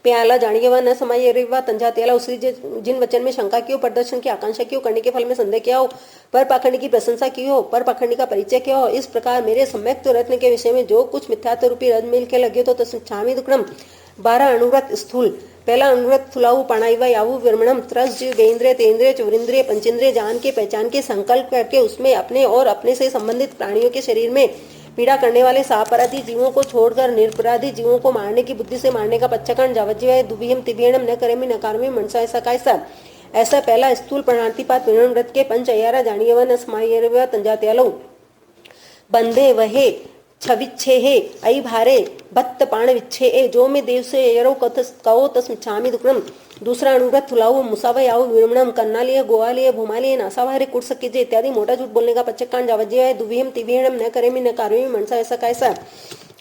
प्याला जानिए व न समाये रे व तंजा तेला उसी जिन वचन में शंका की हो प्रदर्शन की आकांक्षा की हो करने के फल में संदेह किया हो पर पाखंड की प्रशंसा की हो पर पाखंड का परिचय किया हो। इस प्रकार मेरे सम्यक रत्न के विषय में जो कुछ मिथ्यात्व रूपी रद मिल के लगे तो तस्मिच्छामि दुक्कडम। 12 अनुव्रत स्थूल। पहला अनुव्रत थुलाऊ पाणाइवा यावु विरमणम त्रस जीव वेन्द्रिय तेन्द्रिय चौरिंद्रिय पंचेंद्रिय जान के पहचान के संकल्प करके उसमें अपने और अपने से संबंधित प्राणियों के शरीर में पीड़ा करने वाले सापराधी जीवों को छोड़कर निरपराधी जीवों को मारने की बुद्धि से मारने का पच्चकण जावज्जीवाय दुभियम तिभियणम न करेमि न कार्मी मनसा ऐसा कायसा। ऐसा पहला स्थूल प्रणातिपात विरण व्रत के पंच अयारा जानिए व न समाये तंजात्यालो बंधे वहे छविच्छे हे आई भारे भत्त पाण विच्छे ए जो में देव से यरो कहो तस्मिच्छामि दुक्कडम। दूसरा अनुव्रत थुलाऊ मुसावा याऊ विरमणम कन्नालिय गोवालिय भूमालिय नासावाहरे कुट सकीजे इत्यादि मोटा झूठ बोलने का पच्चकांड जावज्जीवाय दुभियम तिभियणम न करेमि न कार्मी मनसा ऐसा कायसा।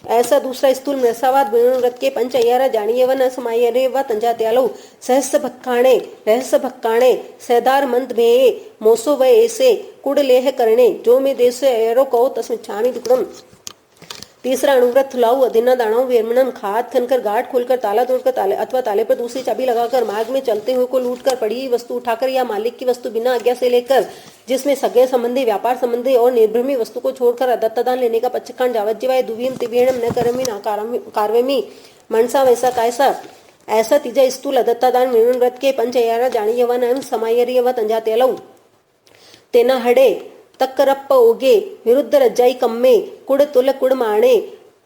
ऐसा दूसरा स्थूल मृसावाद विरण व्रत के पंच अयारा जानिए व न समाये व तंजात्यालो सहस्य भक्काणे रहस्य भक्काणे सहदार मंद में मोसो व ऐसे कुड़ लेह करणे जो में देव से यरो कहो तस्मिच्छामि दुक्कडम। तीसरा अनुव्रत थुलाऊ अधिना दानाऊ वेरमणम खाद खनकर गाठ खोलकर ताला तोड़कर ताले अथवा ताले पर दूसरी चाबी लगाकर मार्ग में चलते हुए को लूटकर पड़ी हुई वस्तु उठाकर या मालिक की वस्तु बिना आज्ञा से लेकर जिसमें सगे संबंधी व्यापार संबंधी और निर्भ्रमी वस्तु को छोड़कर दत्तदान लेने का पच्चकांड जावज्जीवाय दुभियम तिभियणम न करमि न कार्वेमि मनसा वैसा कायसा। ऐसा तीजा स्थूल दत्तादान विरण व्रत के पंच अयारा जानिए व न समाये व तंजात्यालो तेना हडे तक्करप्प ओगे विरुद्ध रज्जाई कम्मे कुड़ तुल कुड़ माणे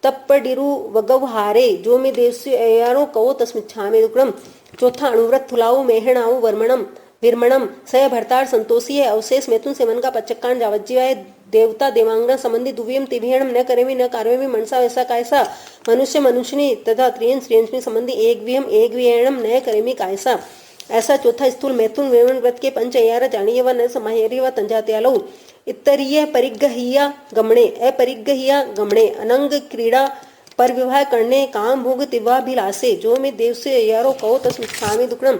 तप्पडिरु वगवहारे जो में देव से अयारो कहो तस्मिच्छामि दुक्कडम। चौथा अनुव्रत थुलाऊ मेहणाऊ वर्मणम विरमणम सह भरतार संतोषी है अवशेष मैथुन सेवन का पच्चकांड जावज्जीवाय देवता देवांगना संबंधी दुभियम तिभियणम न करेमि न कार्वेमि मनसा वैसा कायसा। मनुष्य मनुष्यनी तथा त्रियन स्त्रियंशनी संबंधी एक विहणम न करेमि कायसा। ऐसा चौथा स्थूल मैथुन वेवण व्रत के पंच अयारा जानिए व न समाये व तंजात्यालो इतरीय परिग्रहिया गमणे अपरिग्रहिया गमणे अनंग क्रीड़ा पर विवाह करने काम भोग तिवाभिलाषे जो में देव से अयारो कहो तस्मिच्छामि दुक्कडम।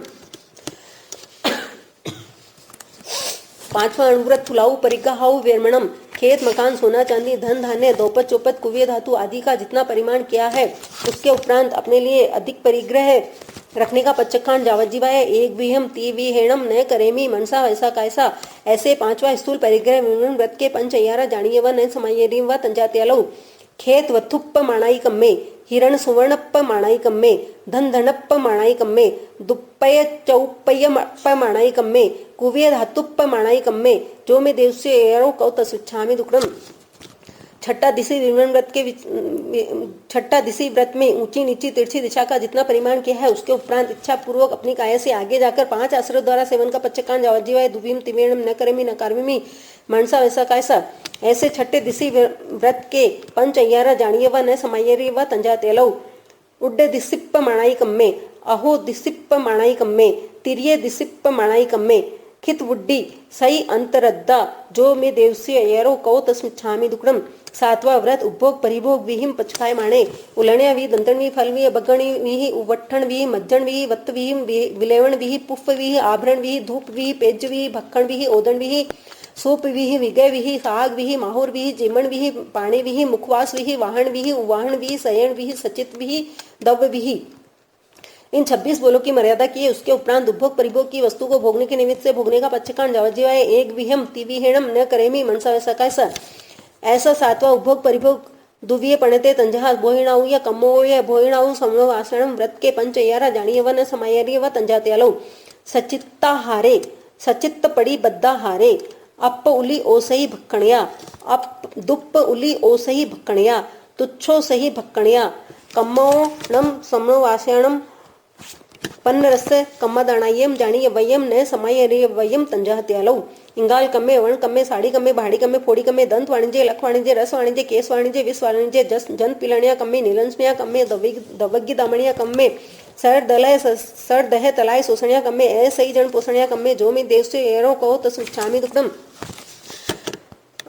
पांचवा अनुव्रत थुलाऊ परिग्रहाऊ वेरमणम खेत मकान सोना चांदी धन धान्य दोपत चौपत कुव्य धातु आदि का जितना परिमाण किया है उसके उपरांत अपने लिए अधिक परिग्रह रखने का पच्चकांड जावज्जीवाय एक विहम तिविहेणम न करेमि मनसा वैसा कायसा। ऐसे पांचवा स्थूल परिग्रह विवरण व्रत के पंच अयारा जानिए व न समाये व तंजात्यालो खेत वथुप्प माणाई कम्मे हिरण सुवर्णप्प माणाई कम्मे धन धनप्प माणाई कम्मे दुप्पय चौप्पयप्प माणाई कम्मे कुव्य धातुप्प माणाई कम्मे जो में देव से अयारो कहो तस्मिच्छामि दुक्कडम। छठा दिशी व्रत में ऊंची नीची तिरछी दिशा का जितना परिमाण किया है उसके उपरांत इच्छा पूर्वक अपनी काया से आगे जाकर 5 आश्रय द्वारा सेवन का पच्चकांड जावज्जीवाय दुभियम तिभियणम न करेमि न कार्वेमि मनसा वैसा कायसा। ऐसे छठे दिशी व्रत के पंच अयारा जानिए व न समाये व तंजात्यालो उड्ड दिसिप्प माणाई कम्मे अहो दिसिप्प माणाई कम्मे तिरिय दिसिप्प माणाई कम्मे खित वुड्डी सही अंतरद्दा जो में देव से अयारो कहो तस्मिच्छामि दुक्कडम। सातवां व्रत उपभोग परिभोग विहिम पचखाय माणे उलण्या वी दंतण वी फल वी बगणी वी उवट्ठण वी मज्जण वी वत्त वी विलेवण वी पुफ वी आभरण वी धूप वी पेज वी भक्खण वी ओदण वी सूप वी विगय वी साग वी माहुर वी जिमण वी पाणी वी मुखवास वी वाहन वी उवाहन वी सयण वी सचित वी दव वी। इन 26 बोलों की मर्यादा की है उसके उपरांत उपभोग परिभोग की वस्तु को भोगने के निमित्त से भोगने का पच्चकांड जावज्जीवाय एक विहम तिविहेणम न करेमि मनसा वैसा कायसा। ऐसा सातवां उपभोग परिभोग दुविय पणते तंजहा भोहिणाऊ या कम्मो या भोहिणाऊ समनो आसनम व्रत के पंच अयारा जानिए व न समाये व तंजात्यालो सचित्ता हारे सचित्त पड़ी बद्दा हारे अप उली ओसही भक्कणिया अप दुप्प उली ओसही भक्कणिया तुच्छो सही भक्कणिया कम्मो नम समनो आसनम पन्नरस्य कम्मदाणाय्यम जानीय वयम न समाय वयम तंजाहत्यालौ इंगाल कम्मे वर्ण कम्मे साड़ी कम्मे भाड़ी कम्मे फोड़ी कम्मे दंत वाणिज्य लख वाणिज्य रस वाणिज्य केस वाणिज्य विष वाणिज्य जन पिलणिया कम्मे नीलंसनिया कम्मे दवग्गी दामणिया कम्मे सर दह तलाय शोषणिया कम्मे ऐसई जन पोषणिया कम्मे जो में देव से एरो कहो तस्मिच्छामि दुक्तम।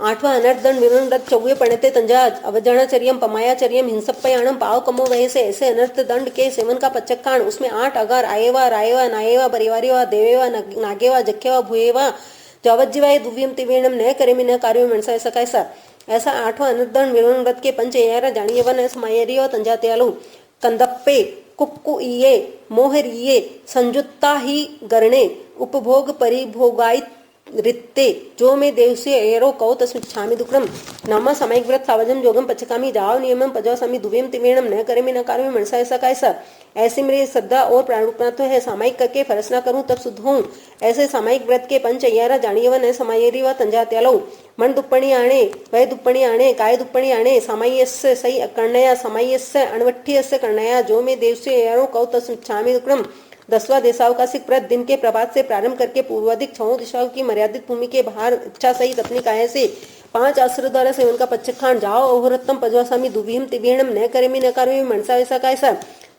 आठवां अनर्दंड विरुणरत चौवे पणते तंजाज अवजनाचर्यम पमायाचर्यम हिंसप्पयाणम पाव कमो वयसे ऐसे अनर्थ दंड के सेवन का पच्चक्काण। उसमें 8 अगार आयेवा रायेवा नायेवा परिवारेवा देवेवा नागेवा जख्यवा भूयेवा जावज्जीवाय दुव्यम तिवेणम न करेमि न कार्यो मनसा ऐसा कैसा। ऐसा 8वां अनर्दंड विरुणरत के पंच यारा जानियवा न समायरियो तंजात्यालु कंदप्पे कुक्कुइये मोहरिये संजुत्ता ही गरणे उपभोग परिभोगायित रित्ते जो में देवसे एरो कौ तस्मिच्छामि दुक्रम। नामा सामयिक व्रत सावजम जोगम पचकामी जाव नियमम पजवासामी दुव्यम तिवेणम न करेमि न कार्य मनसा ऐसा कैसा। ऐसे मेरी श्रद्धा और प्राणुपनात्व है, सामायिक करके फरस न करूं तब शुद्ध हूँ। ऐसे सामायिक व्रत के पंच अय्यारा जानियव न समायेरी व तंजात्यालौ मन दुप्पणी आणे वय दुप्पणी आणे काय दुप्पणी आणे सामय्यस्य सही कर्णया सामय्यस्य अणवठ्ठीयस्य कर्णया जो में देवसे एरो कौ तस्मिच्छामि दुक्रम। 10वां देशावकाशिक व्रत दिन के प्रभात से प्रारंभ करके पूर्वाधिक 6 दिशाओं की मर्यादित भूमि के बाहर इच्छा सहित अपनी काया से 5 आश्रय द्वारा सेवन का पच्चखान जाओ अहोरत्तम पजवासामी दुव्यम तिवेणम न करेमि न कार्य मनसा वैसा कैसा।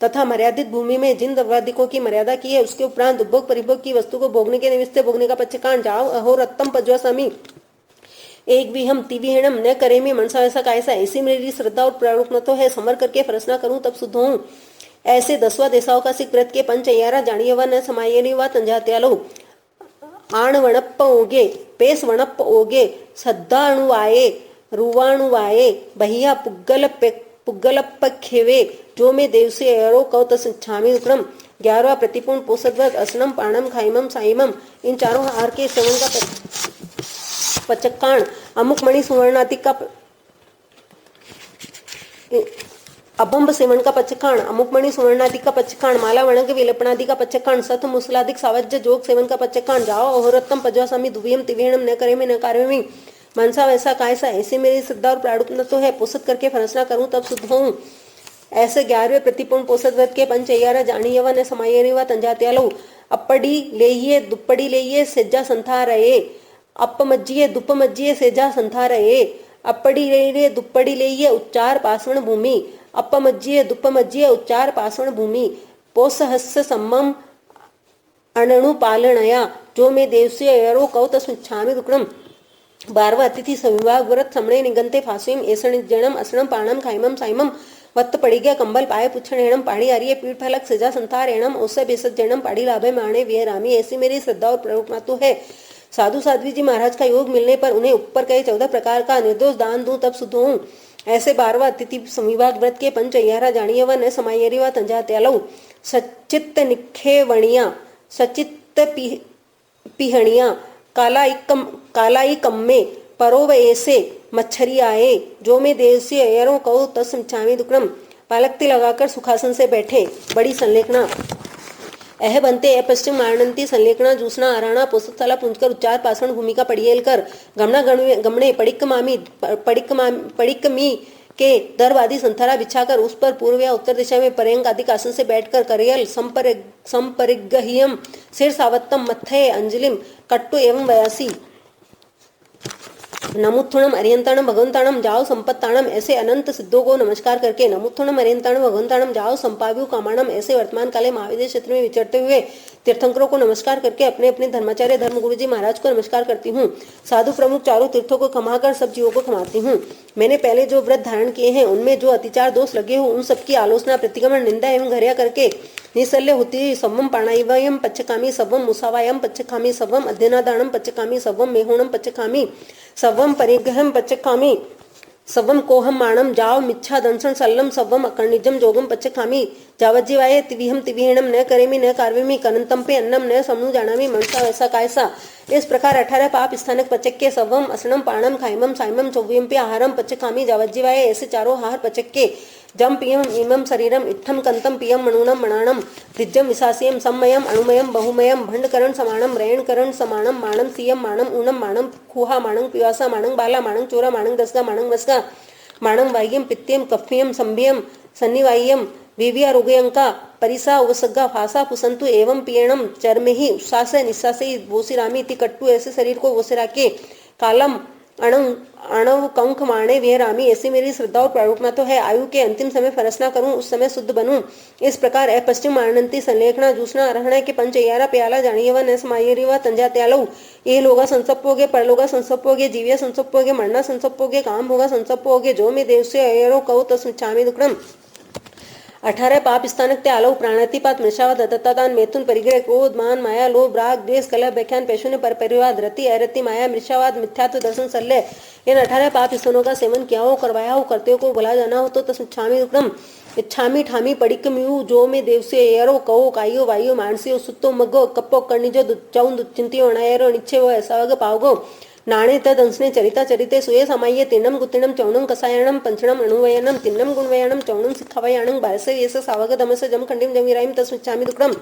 तथा मर्यादित भूमि में जिन द्रव्यादिकों की मर्यादा की है उसके उपरांत उपभोग परिभोग की वस्तु को भोगने के निमित्त भोगने का पच्चखान जाओ अहोरत्तम पजवासामी एक भी हम तिविहणम न करेमि मनसा वैसा कैसा। ऐसी मेरी श्रद्धा और प्रारूप तो है, समर करके फरसना करूं तब शुद्ध हूँ। ऐसे 10वां देशावकाशिक व्रत के पंच अय्यारा जानियवा न समायेनी व तंजात्यालौ आण वणप्प ओगे पेस वणप्प ओगे सद्दाणुवाये रुवाणुवाये बहिया पुग्गलप्प खेवे जो में देव से एरो कौ तस्मिच्छामि दुक्रम। 11वां प्रतिपूर्ण पोषद्व्रत असनम पाणम खाइमम साइमम इन चारों आहार के सेवन का पचक्काण अमुक मणि सुवर्णातिक का अबंब सेवन का पच्चखाण अमुक मणि सुवर्णाधिक का पच्चखाण माला वणग विलपनादि का पच्चखाण सत मुसलाधिक सावज्य जोग सेवन का पच्चखाण जाओ अहोरत्तम पजवासामी दुव्यम तिवेणम न करेमि न कार्यमि मनसा वैसा कायसा। ऐसे मेरी श्रद्धा और प्रारूप तो है, पोषद करके फरसना करूं तब शुद्ध हूँ। ऐसे 11वें प्रतिपूर्ण पोषद व्रत के पंच अय्यारा जानियवा न समायेनी व तंजात्यालौ अप्पड़ी लेइये दुप्पड़ी लेइये सेज्जा संथा रहे अप्पमज्जिये दुप्पमज्जिये सेजा संथा रहे अप्पड़ी लेइये दुप्पड़ी लेइये उच्चार पासवण भूमि अप्पमज्जिये दुप्पमज्जिये उच्चार पासवण भूमि पोसहस्य सम्मम अणणु पालनया जो में देवस्य एरो कौ तस्मिच्छामि दुक्रम। 12वां अतिथि सविवाह व्रत समणे निगंते फास्वीम एसण जणम असणम पाणम खाइमम साइमम वत्त पड़िग्या कंबल पाए पुच्छण एणम पाड़ी आर्य पीठ फलक सजा संथार एणम ओसे बेसत जणम पाड़ी लाभे माणे विय रामी। ऐसी मेरी श्रद्धा और प्ररूपना तो है, साधु साध्वी जी महाराज का योग मिलने पर उन्हें ऊपर कहे 14 प्रकार का निर्दोष दान दूं तब शुद्ध हूँ। ऐसे 12वां अतिथि संविभाग व्रत के पंच अय्यारा जानियवा न समायेरी व तंजात्यालौ सचित्त निखेवणिया सचित्त पिहणिया कालाई कम्मे परोव ऐसे मच्छरी आए जो में देवसी अयरों कहो तस्मिच्छामि दुक्रम। पालकती लगाकर सुखासन से बैठे बड़ी संलेखना एह बनते ए पश्चिम मारणंती संलेखना जूसना आराणा पोषकथला पुंजकर उच्चार पासवण भूमिका पड़ियल कर गमना गमणे पड़िकमी के दर्वादी संथारा बिछाकर उस पर पूर्व या उत्तर दिशा में पर्यंक आदि आसन से बैठकर करियल संपरिगह्यम सिर सावत्तम मत्थे अंजलिम कट्टु एवं वयासी नमुत्थुणम अरियंताणम भगवंताणम जाओ संपत्ताणम ऐसे अनंत सिद्धों को नमस्कार करके नमुत्थुणम अरियंताणम भगवंताणम जाओ संपाव्यु कामाणम ऐसे वर्तमान काले महाविद्य क्षेत्र में विचरते हुए तीर्थंकरों को नमस्कार करके अपने अपने धर्माचार्य धर्म गुरु जी महाराज को नमस्कार करती हूँ। साधु प्रमुख चारों तीर्थों को खमाकर सब जीवों को खमाती हूँ। मैंने पहले जो व्रत धारण किए हैं उनमें जो अतिचार दोष लगे हो उन सबकी आलोचना प्रतिगमन निंदा एवं घरिया करके निसल्य होती सवम प्राणायाम पच्चकामी सवम मुसावायम पच्चकामी सवम अध्ययनादानम पच्चकामी सवम मेहोणम पच्चकामी सवम परिग्रहम पच्चकामी सवम कोहम माणम जाव मिच्छा दंसन सल्लम सवम अकर्णिजम जोगम पच्चकामी जावज्जीवाय तिविहम तिविहणम न करेमि न कार्वेमि कनंतम पे अन्नम न समनु जानामि मनसा वैसा कायसा। इस प्रकार 18 पाप स्थानक पचक्के सवम असनम पाणम खाइमम साइमम चौव्यम पे आहारम पच्चकामी जावज्जीवाय ऐसे चारों आहार पचक्के जम पियम इमम शरीरम इत्थम कंतम पियम मणुनम मणाणम दिज्जम विशासियम सम्मयम अणुमयम बहुमयम भंडकरण समाणम रयणकरण समाणम माणम सियम माणम ऊनम माणम खुहा माणम पिवासा माणम बाला माणम चोरा माणम दसगा माणम वसगा माणम वाह्यम पित्त्यम कफ्यम संभियम सन्निवाह्यम विविया रोगयंका परिसा उपसग्गा फासा पुसंतु एवं पीयणम चर्महि उच्छ्वास निश्वासे वोसिरामी इति कट्टु, ऐसे शरीर को वोसिरा के कालम अणु अणव कंख माणे विहरामी, ऐसी मेरी श्रद्धा और प्रारूपना तो है। आयु के अंतिम समय फरसना करूं, उस समय शुद्ध बनूं। इस प्रकार ए पश्चिम मानंती संलेखना जूसना अरहण के पंच यारा प्याला जानियवा न समायरिवा तंजा त्यालऊ, ये लोगा संसप्पोगे परलोगा संसप्पोगे जीविया संसप्पोगे मरना संसप्पोगे काम होगा संसप्पोगे जो मैं देव से अयरो कहो तस्मिच्छामि दुक्कडम। 18 पाप स्थानक ते आलव प्राणातिपात मृषावत दत्तादान मैथुन परिग्रह क्रोध मान माया लोभ राग द्वेष कलह व्याख्यान पैशून्य पर परिवाद रति अरति माया मृषावाद मिथ्यात्व दर्शन सल्लय, इन 18 पाप स्थानों का सेवन किया हो करवाया हो करते को भुला जाना हो तो तस्मिच्छामि दुक्कडम। इच्छामी ठामी पडिकम्यू जो में देव से एरो कहो कायो वायो मानसियो सुत्तो मग्गो कप्पो कर्णिजो चौन दुच्चिंतियो अणायरो निच्छे वो ऐसा वग पावगो नाणे तद अंशने चरिता चरिते सुये समाये तिन्नम गुत्तिणम चौणम कसायणम पंचणम अणुवयनम तिन्नम गुणवयनम चौणम सिखावयाणं बारसे येस सावग दमस जम खंडिम जमीराइम तस्मिच्छामि दुक्कडम।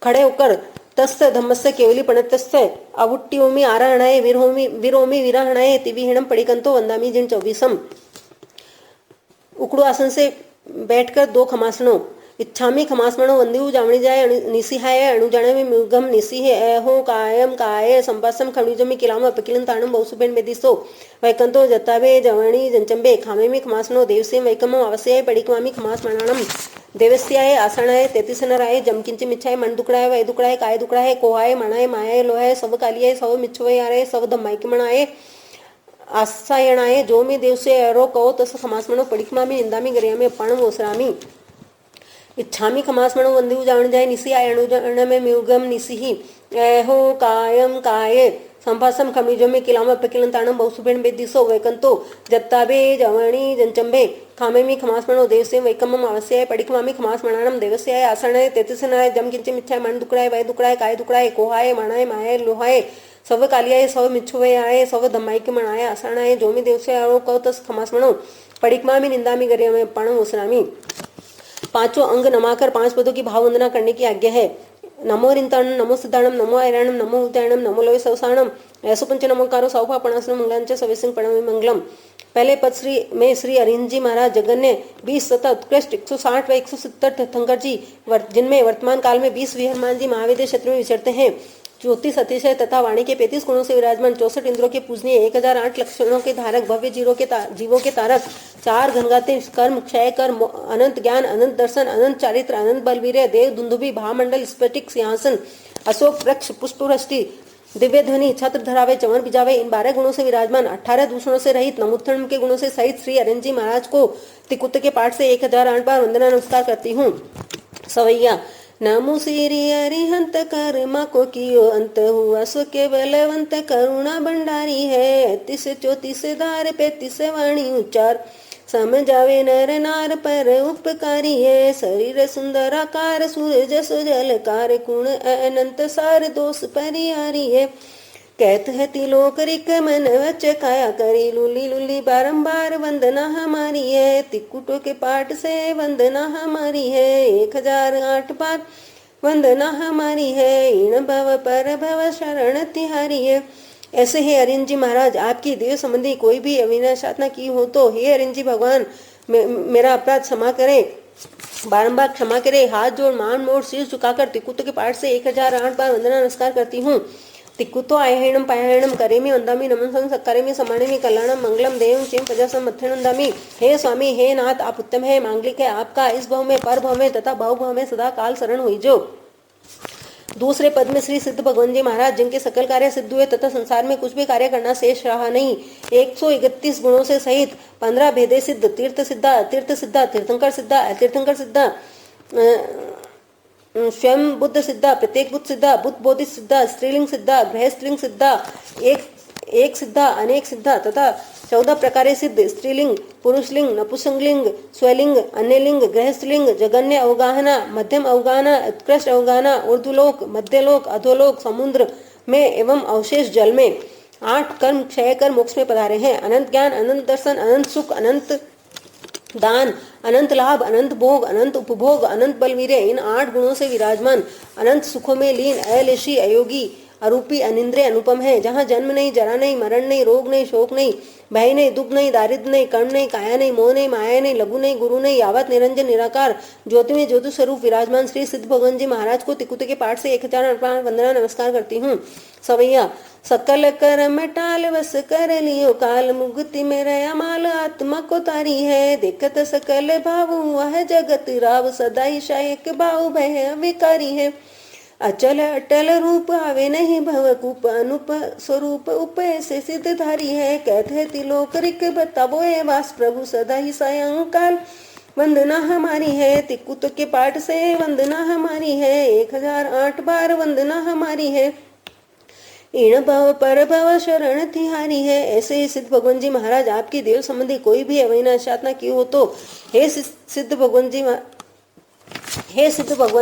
खड़े होकर तस्य धम्मस्य केवली पणतस्य अवुट्टियोमि आराहणाय विरोमि विराहणाय तिविहीणम पडिकंतो वंदामि जिन 24। उकड़ू आसन से बैठकर 2 खमासनों। इच्छामी खमासमणो वंदिऊ जावणी जाय निसिहाय अणुजाणे में मुगम निसिहे ऐहो कायम काय संपासम खणुजमी किलाम अपकिलन ताणम बहुसुबेन बेदिसो वैकंतो जतावे जवणी जंचंबे खामे में खमासनो देवसे वैकम अवस्याय पडिकमामी खमास मणाणम देवस्याय आसणाय तेतिसनराय जमकिंच मिच्छाय मन दुकड़ाय वै दुकड़ाय काय दुकड़ाय कोहाय मणाय मायाय लोहाय सब कालियाय सब मिच्छवय आरे सब धम्मायक मणाय आसायणाय जो में देव से अरो कहो तस खमासमणो पडिकमामी निंदामी गरियामी अपाणम ओसरामी। इच्छामी खमासमणो वंदिऊ जावण जाय निसी आय अणुजण में म्युगम निसिहि ऐहो कायम काय संभासम खमीजो में किलाम अपकिलन ताणम बहुसुबेन बेदिसो वैकंतो जत्ताबे जवणी जंचंबे खामे में खमासमणो देवसे वैकमम अवस्याय पडिकमामी खमास मणाणम देवस्याय आसणाय तेतिसनाय जम किंच मिच्छाय मन दुकड़ाय वै दुकड़ाय काय दुकड़ाय कोहाय मणाय मायाय लोहाय सव कालियाय सव मिच्छुवयाय सव धम्मायक मणाय आसणाय जोमी देवसे आरो कहो तस खमासमणो पडिकमामी निंदामी गरियामी अपाणम ओसरामी। 5 अंग नमाकर 5 पदों की भाव वंदना करने की आज्ञा है। नमो रिंताणम नमो सिद्धाणम नमो ऐराणम नमो उदयणम नमो लोय सवसाणम ऐसो पंच नमोकारो सौभापणासन मंगलांच सवेसिंग पणमे मंगलम। पहले पद में श्री अरिहंत जी महाराज जगन्य 20 तथा उत्कृष्ट 160 व 170 तीर्थंकर जी जिनमें वर्तमान काल में 20 हनुमान जी महावेद क्षेत्र में विचरते हैं। 34 अतिशय तथा वाणी के 35 गुणों से विराजमान 64 इंद्रों के पूजनीय 1008 लक्षणों के धारक भव्य जीवों के तारक 4 घनगाते कर्म क्षय कर्म अनंत ज्ञान अनंत दर्शन अनंत चारित्र अनंत बलवीर्य देव दुंदुभि भामंडल स्फटिक सिंहासन अशोक वृक्ष पुष्पवृष्टि दिव्य ध्वनि छत्र धरावे चमन बिजावे इन 12 गुणों से विराजमान 18 दूषणों से रहित नमोत्थम के गुणों से सहित श्री अरिहंत जी महाराज को तिकुत के पाठ से 1008 बार वंदना नमस्कार करती हूँ। सवैया नमो श्री अरिहंत कर्मा को कियो अंत हुआ सो केवलवंत करुणा भंडारी है। 34 धार 35 वाणी उच्चार समझावे नर नार पर उपकारी है। शरीर सुंदराकार सूरज सुजलकार गुण अनंत सार दोष परिहारी है। कहत है तिलोक रिक मन वच काया करी लुली लुली बारंबार वंदना हमारी है। तिकुटों के पाठ से वंदना हमारी है 1008 बार वंदना हमारी है। इन भव पर भव शरण तिहारी है। ऐसे हे अरिहंत जी महाराज आपकी देव संबंधी कोई भी अविनाशात्मा की हो तो हे अरिहंत जी भगवान मेरा अपराध क्षमा करे बारंबार क्षमा करे। हाथ जोड़ मान मोड़ सिर झुकाकर तिकुत के पाठ से 1008 बार वंदना नमस्कार करती हूँ। तिकुतो आयहेणम पायहेणम करेमी वंदामी नमन करेमी समाणेमी कल्याणम मंगलम देवं चेम प्रजासम मथ्थे वंदामी। हे स्वामी हे नाथ आप उत्तम है मांगलिक है आपका इस भव में पर भव में तथा बहु भव में सदा काल शरण हुई जो। दूसरे पद में श्री सिद्ध भगवान जी महाराज जिनके सकल कार्य सिद्ध हुए तथा संसार में कुछ भी कार्य करना शेष रहा नहीं 131 गुणों से सहित 15 भेदे सिद्ध तीर्थ सिद्धा तीर्थंकर सिद्धा अतीर्थंकर सिद्धा स्वयं बुद्ध सिद्धा प्रत्येक बुद्ध सिद्धा बुद्ध बोधि सिद्धा स्त्रीलिंग सिद्धा गृहस्त्रीलिंग सिद्धा एक सिद्धा अनेक सिद्धा तथा 14 प्रकारे सिद्ध स्त्रीलिंग पुरुषलिंग नपुंसकलिंग स्वलिंग अन्यलिंग गृहस्थलिंग जगन्य अवगाहना मध्यम अवगाहना उत्कृष्ट अवगाहना ऊर्ध्वलोक मध्यलोक अधोलोक समुद्र में एवं अवशेष जल में 8 कर्म क्षय कर मोक्ष में पधारे हैं। अनंत ज्ञान अनंत दर्शन अनंत सुख अनंत दान अनंत लाभ अनंत भोग अनंत उपभोग अनंत बलवीर्य इन 8 गुणों से विराजमान अनंत सुखों में लीन अयलेशी अयोगी अरूपी अनिंद्रिय अनुपम है, जहाँ जन्म नहीं, जरा नहीं, मरण नहीं, रोग नहीं, शोक नहीं, भय नहीं, दुख नहीं, दारिद्र नहीं, कर्म नहीं, काया नहीं, मोह नहीं, माया नहीं, लघु नहीं, गुरु नहीं, यावत निरंजन निराकार ज्योति में ज्योति स्वरूप विराजमान श्री सिद्ध भगवान जी महाराज को तिकुत के पाठ से 1008 वंदना नमस्कार करती हूँ। सवैया सकल कर्म टाल बस कर लियो काल, मुक्ति में रया माल आत्मा को तारी है, देखत सकल भाव वह जगत राव, सदा ही शायक भाव भय विकारी है, अचल अटल रूप आवे नहीं भवकूप, अनुप स्वरूप उपय से सिद्धधारी है, कहते तिलोक रिक बतावो ए वास प्रभु, सदा ही सायंकाल वंदना हमारी है, तिकुत के पाठ से वंदना हमारी है, 1008 बार वंदना हमारी है, इन भव पर भव शरण तिहारी है। ऐसे ही सिद्ध भगवान जी महाराज आपकी देव संबंधी कोई भी अविनाशात्मा की हो तो हे सिद्ध भगवान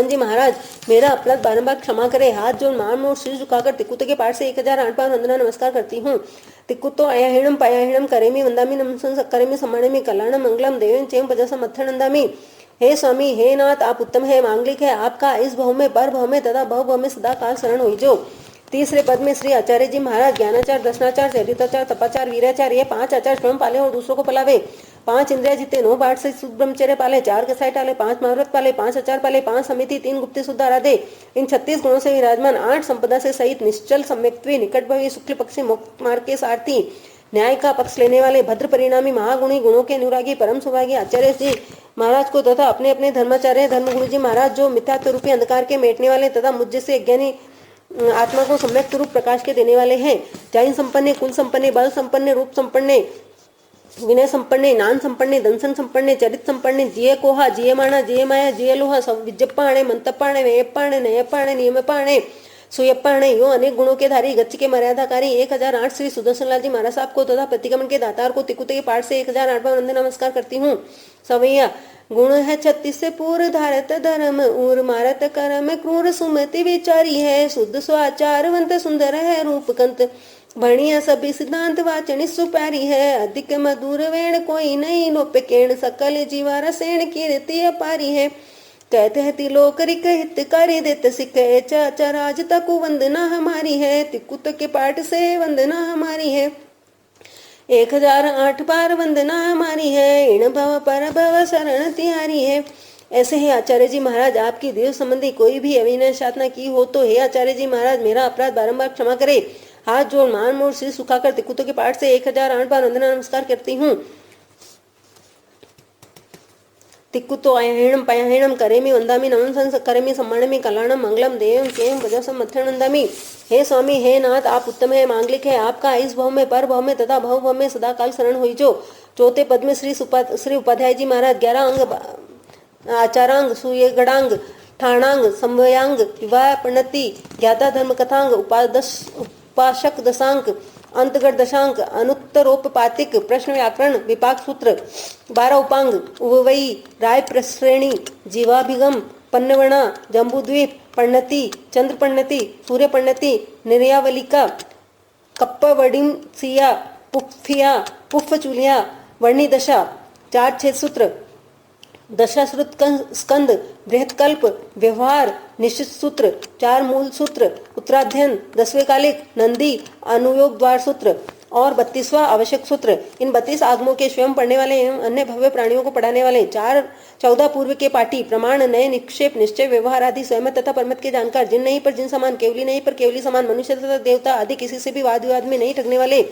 जी महाराज मेरा अपराध बारंबार क्षमा करे। हाथ जोड़ मान मोड़ सिर झुकाकर तिकुत के पाठ से 1008 बार वंदना नमस्कार करती हूँ। तिकुतो अयाहिणम पयाहिणम करेमी वंदामी नमः करेमी सम्मानमी कल्याणम मंगलम देवेन चेम पजसम मत्थनंदामी। हे स्वामी, हे नाथ, आप उत्तम है, मांगलिक है, आपका इस भव में, पर भव में तथा भव भव में सदा काल शरण हुई जो। तीसरे पद में श्री आचार्य जी महाराज ज्ञानाचार, दर्शनाचार, चरिताचार, तपाचार, वीराचार ये 5 आचार स्वयं पाले और दूसरों को पलावे। 5 इंद्रिया जीते, 9 बाट से ब्रह्मचर्य पाले, 4 कसाई टाले, 5 महाव्रत पाले, 5 आचार पाले, 5 समिति, 3 गुप्त शुद्ध आराधे, इन 36 गुणों से विराजमान, 8 संपदा से सहित, निश्चल सम्यक्त्वी, निकट भवी, शुक्ल पक्षी, मोक्ष मार्ग के सारथी, न्याय का पक्ष लेने वाले, भद्र परिणामी, महागुणी, गुणों के अनुरागी, परम सौभागी आचार्य जी महाराज को तथा अपने अपने धर्माचार्य धर्मगुरु जी महाराज जो मिथ्यात्व रूपी अंधकार के मेटने वाले तथा मुझ जैसे अज्ञानी आत्मा को सम्यक स्वरूप प्रकाश के देने वाले हैं। जाइन संपन्ने, कुल संपन्ने, बल संपन्ने, रूप संपन्ने, विनय संपन्ने, नान संपन्ने, दंसन संपन्ने, चरित संपन्ने, जिये कोहा, जिये माना, जिये माया, जिये लोहा, विज्जप्पाणे, मंतप्पाणे, वेयप्पाणे, नयप्पाणे, नियमप्पाणे, सुयप्पाणे यो अनेक गुणों के धारी गच्छ के मर्यादाकारी 1008 श्री सुदर्शन लाल जी महाराज साहब को तथा प्रतिगमन के दातार को तिकुत के पाठ से 1008 बार वंदना नमस्कार करती हूँ। सवैया गुण है 36 पूर धारत धर्म उर मारत कर्म क्रूर सुमति विचारी है, शुद्ध स्वाचारवंत सुंदर है रूपकंत, बढ़िया सभी सिद्धांत वाचनी सुप्यारी है, अधिक मधुर वेण कोई नहीं लोप केण, सकल जीवा रसेण कीर्ति अपारी है, कहते हैं तिलोक रिक हितकारी देत सिक, चराज तकु वंदना हमारी है, तिकुत के पाठ से वंदना हमारी है, 1008 बार वंदना हमारी है, इण भव पर भव शरण तिहारी है। ऐसे ही आचार्य जी महाराज आपकी देव संबंधी कोई भी अविनाशात्मा की हो तो हे आचार्य जी महाराज मेरा अपराध बारंबार क्षमा करे। हाथ जोड़ मान मोड़ सिर सुखाकर तिकुतों के पाठ से 1008 बार वंदना नमस्कार करती हूँ। तिकुतो अयहिणम पयाहिणम करेमी वंदामी नमः करेमी सम्मानमी कल्याणम मंगलम देवम केम पजसम मत्थनंदामी। हे स्वामी, हे नाथ, आप उत्तम है, मांगलिक है, आपका इस भव में, पर भव में तथा भव भव में सदा काल शरण हुई जो। चौथे पद में श्री उपाध्याय जी महाराज 11 अंग आचारांग, सुयगड़ांग, ठाणांग, संवयांग, विवाह प्रणति, ज्ञाता धर्म कथांग, उपासक दशांक, अंतगढ़ दशांक, अनुत्तरोपपातिक, प्रश्न व्याकरण, विपाक सूत्र, 12 उपांग, उवई, राय प्रश्रेणी, जीवाभिगम, पन्नवणा, जम्बूद्वीप, पण्णति, चंद्र पण्णति, सूर्य पण्णति, निर्यावलिका, कप्पवडिम सिया, पुफ्फिया, पुफ्फ चूलिया, वर्णी दशा, 4 छेद सूत्र, दशाश्रुत स्कंद, बृहत्कल्प, व्यवहार, निश्चित सूत्र, 4 मूल सूत्र, उत्तराध्ययन, 10वें कालिक, नंदी, अनुयोग द्वार सूत्र और 32वां आवश्यक सूत्र। इन 32 आगमों के स्वयं पढ़ने वाले एवं अन्य भव्य प्राणियों को पढ़ाने वाले 14 पूर्व के पाठी, प्रमाण, नए, निक्षेप, निश्चय, व्यवहार आदि स्वयं तथा परमत के जानकार, जिन नहीं पर जिन समान, केवली नहीं पर केवली समान, मनुष्य तथा देवता आदि किसी से भी वाद विवाद में नहीं ठगने वाले,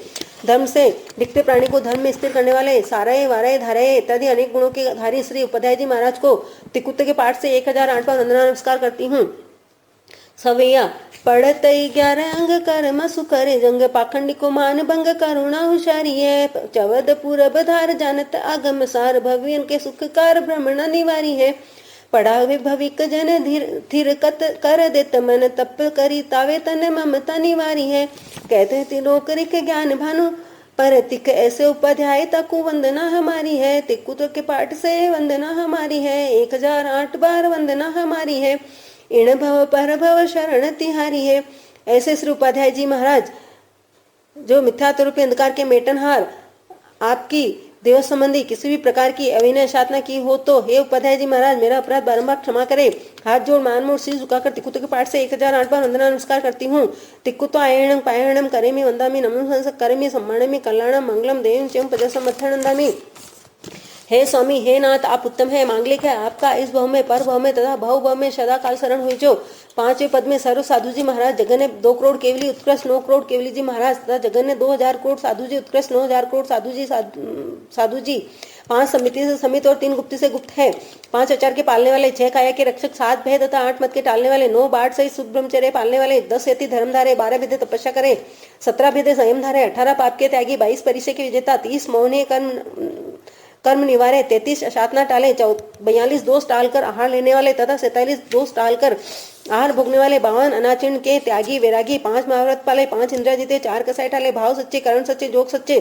धर्म से दिखते प्राणी को धर्म में स्थिर करने वाले, सारय वारय धारय इत्यादि अनेक गुणों के धारी श्री उपाध्याय जी महाराज को तिकुत के पाठ से 1008 बार वंदना नमस्कार करती हूँ। सवैया पढ़त 11 अंग कर्म सुकर जंग, पाखंडी को मान भंग करुणा हुशारी है, चवद पूरब धार जानत आगम सार, भवियन के सुखकार ब्रह्मण निवारी है, पढ़ावे भविक जन धीर कत कर देत मन, तप करी तावे तन ममता निवारी है, कहते हैं तिलोक रिक ज्ञान भानु पर तिक, ऐसे उपाध्याय तकु वंदना हमारी है, तिकुत के पाठ से वंदना हमारी है, 1008 बार वंदना हमारी है, इण भव पर भव शरण तिहारी है। ऐसे श्री उपाध्याय जी महाराज जो मिथ्यात्व रूपी अंधकार के मेटनहार आपकी दिवस संबंधी किसी भी प्रकार की अविनय साधना की हो तो हे उपाध्याय जी महाराज मेरा अपराध बारंबार क्षमा करे। हाथ जोड़ मान मोड़ सिर झुकाकर तिक्कुत के पाठ से 1008 बार वंदना नमस्कार करती हूँ। तिक्कुतो आयणम पायणम करेमी वंदामी नमो हंस करेमी सम्मानमी कल्याणम मंगलम देव चिम पजसम मथनंदामी। हे स्वामी हे नाथ आप उत्तम है, मांगलिक है, आपका इस भव में पर भव में तथा भाव भव में सदा काल शरण हुई जो। 5वें पद में सर्व साधु जी महाराज, जगन ने 2 करोड़ केवली उत्कृष्ट 9 करोड़ केवली जी महाराज तथा जगन ने 2000 करोड़ साधु जी उत्कृष्ट 9000 करोड़ साधु जी। 5 समिति से समित और 3 गुप्ति से गुप्त है। 5 आचार के पालने वाले, 6 काया के रक्षक, 7 भय तथा 8 मत के टालने वाले, 9 बाढ़ सहित शुभ ब्रह्मचर्य पालने वाले, 10 यति धर्मधारे, 12 विद्य तपस्या करे, 17 विद्य संयम धारे, 18 पाप के त्यागी, 22 परिचय के विजेता, 30 मौनी कर्म निवारे, 33 अशातना टाले, 42 दोष टालकर आहार लेने वाले तथा 47 दोष टालकर आहार भोगने वाले, 52 अनाचरण के त्यागी वैरागी, 5 महाव्रत पाले, 5 इंद्रिया जीते, 4 कसाई टाले, भाव सच्चे, करण सच्चे, जोग सच्चे,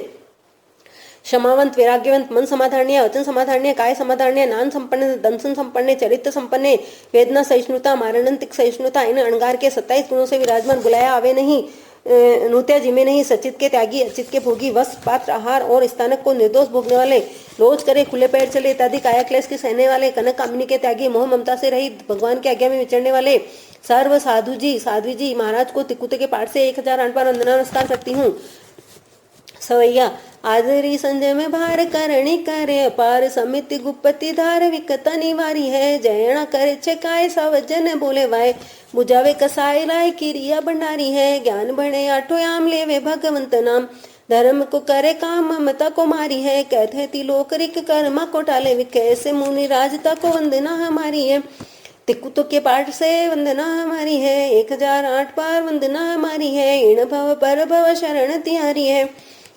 क्षमावंत, वैराग्यवंत, मन समाधारणीय, वचन समाधारणीय, काय समाधारणीय, नान संपन्न, दंसन संपन्न, चरित्र संपन्न, वेदना सहिष्णुता, मारणंतिक सहिष्णुता, इन अणगार के 27 गुणों से विराजमान, बुलाया आवे नहीं, नृत्य जिमे नहीं, सचित के त्यागी, अचित के भोगी, वस्त्र पात्र आहार और स्थानक को निर्दोष भोगने वाले, रोज करे, खुले पैर चले इत्यादि काया क्लेश के सहने वाले, कनक कामिनी के त्यागी, मोह ममता से रहित, भगवान की आज्ञा में विचरने वाले सर्व साधु जी साध्वी जी महाराज को तिक्कुत के पाठ से 1008 बार वंदना नमस्कार करती हूँ। सवैया आदरी संजय में भार करणी करे, अपार समिति गुप्पति धार विकत निवारी है, जयणा करे छकाय सवजन बोले वाय, बुझावे कसाय लाय किरिया भंडारी है, ज्ञान बने आठो याम लेवे भगवंत नाम, धर्म को करे काम ममता को मारी है, कहते तिलोक रिक कर्मा को टाले विखे, से मुनि राजता को वंदना हमारी है, तिक्कुत के पाठ से वंदना हमारी है, 1008 बार वंदना हमारी है, इण भव पर भव शरण तिहारी है।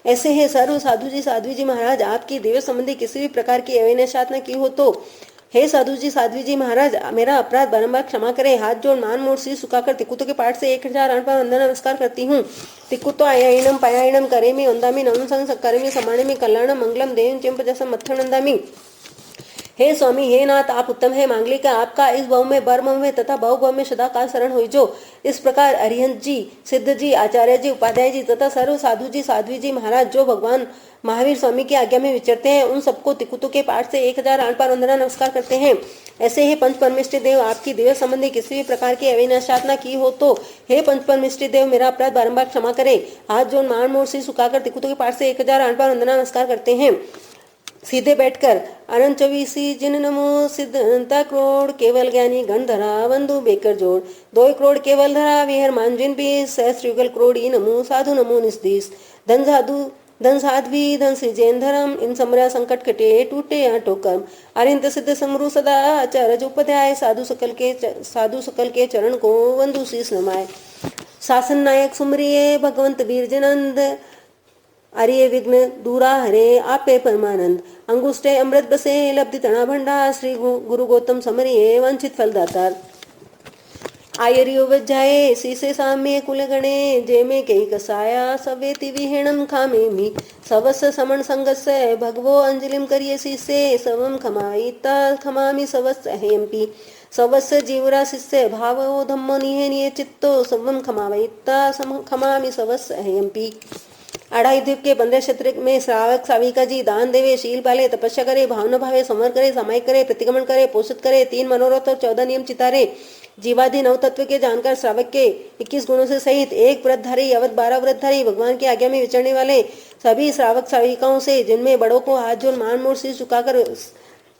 ऐसे है सर्व साधु जी साध्वी जी महाराज, आपकी दिव्य संबंधी किसी भी प्रकार की अविनय साधना की हो तो हे साधु जी साध्वी जी महाराज मेरा अपराध बारंबार क्षमा करें। हाथ जोड़ मान मोड़ सिर सुखाकर तिक्कुत के पाठ से 1008 बार वंदना नमस्कार करती हूँ। तिक्कुतो आयाइणम पायाइणम करेमी वंदामी नमः करेमी समानेमी कल्याणम मंगलम देव चिंपजसम मत्थनंदामी। हे स्वामी हे नाथ आप उत्तम है, मांगलिक है, आपका इस भव में बर भव में तथा भव भव में सदा काल शरण हुई जो। इस प्रकार अरिहंत जी, सिद्ध जी, आचार्य जी, उपाध्याय जी तथा सर्व साधु जी साध्वी जी महाराज जो भगवान महावीर स्वामी की आज्ञा में विचरते हैं, उन सबको तिक्कुतों के पाठ से 1008 बार वंदना नमस्कार करते हैं। ऐसे ही पंच परमेष्टि देव आपकी दिव्य संबंधी किसी भी प्रकार की अविनाशात्मा की हो तो हे पंच परमेष्टि देव मेरा अपराध बारंबार क्षमा करे। हाथ जोड़ मान मोड़ सिर सुखाकर तिक्कुतों के पाठ से 1008 बार वंदना नमस्कार करते हैं। सीधे बैठकर अनंत 24 जिन नमो सिद्धंता क्रोड़ केवल ज्ञानी गणधरा बंधु बेकर जोड़ 2 करोड़ केवल धरा विहर मांजिन भी सहस्त्र युगल करोड़ी नमो साधु नमो निस्दीस धन साध्वी धन सृजैन धर्म इन समरा संकट कटे टूटे या टोकम अरिंत सिद्ध समरु सदा आचार्य उपाध्याय साधु सकल के चरण को वंदु शीस नमाय। शासन नायक सुमरिये भगवंत वीरजनंद आर्य विघ्न दूरा हरे आपे परमानंद अंगुष्ठे अमृत बसे लब्धि तना भंडार श्री गुरु गौतम समरिये वंचित फलदातार आयरियो वज्जाए सीसे साम्य कुल गणे जे में कई कसाया सवेति विहीणम खामे मी सवस समण संगस्य भगवो अंजलिम करिये सीसे सवम खमाईता खमामि सवस अहयम्पि सवस जीवरा शिष्य भावो धम्मो निहे चित्तो सवम खमावैता खमामि सवस अहयम्पि। 2.5 द्वीप के 15 क्षेत्र में श्रावक साविका जी दान देवे, शील पाले, तपस्या करे, भावना भावे, समर करे, सामायिक करे, प्रतिगमन करे, पोषित करे, 3 मनोरथ और 14 नियम चितारे, जीवादि 9 तत्व के जानकर श्रावक के 21 गुणों से सहित 1 व्रतधारी अवध 12 व्रतधारी भगवान की आज्ञा में विचरने वाले सभी श्रावक साविकाओं से जिनमें बड़ों को हाथ जोड़ मान मोड़ सिर झुकाकर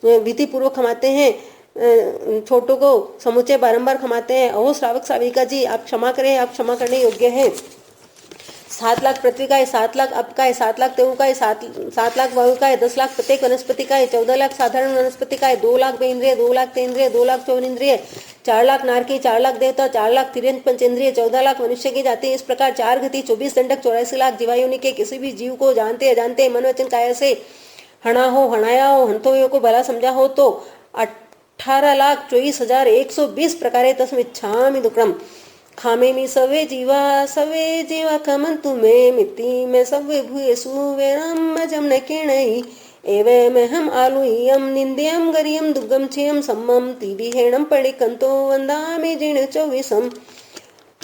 विधि पूर्वक खमाते हैं, छोटों को समुचे बारंबार खमाते हैं। ओह श्रावक साविका जी आप क्षमा करें, आप क्षमा करने योग्य हैं। 7 लाख पृथ्वी का है, 7 लाख अप का है, 7 लाख तेऊ का है, 7 लाख वायु का है, 10 लाख प्रत्येक वनस्पति का है, 14 लाख साधारण वनस्पति का है, 2 लाख इंद्रिय, 2 लाख तेन्द्रिय, 2 लाख चौनिंद्रिय, 4 लाख नारकी, 4 लाख देवता, 4 लाख तिर्यंत पंचेंद्रिय, 14 लाख मनुष्य की जाति। इस प्रकार 4 गति 24 दंडक 84 लाख जीवायोनि के किसी भी जीव को जानते अजानते मन वचन काया से हणा हो, हणाया हो, हंतो को भला समझा हो तो 18,24,120 प्रकारे तस्मिच्छामि दुक्रम खामे मी सवे जीवा खमन तुम्हें मिति में सवे भूये सुवेरम जम न किणई एवे में हम आलुयम निंद्यम गरियम दुर्गम छियम सम्मम तिविहेणम पड़िकंतो वंदामि जिण 24।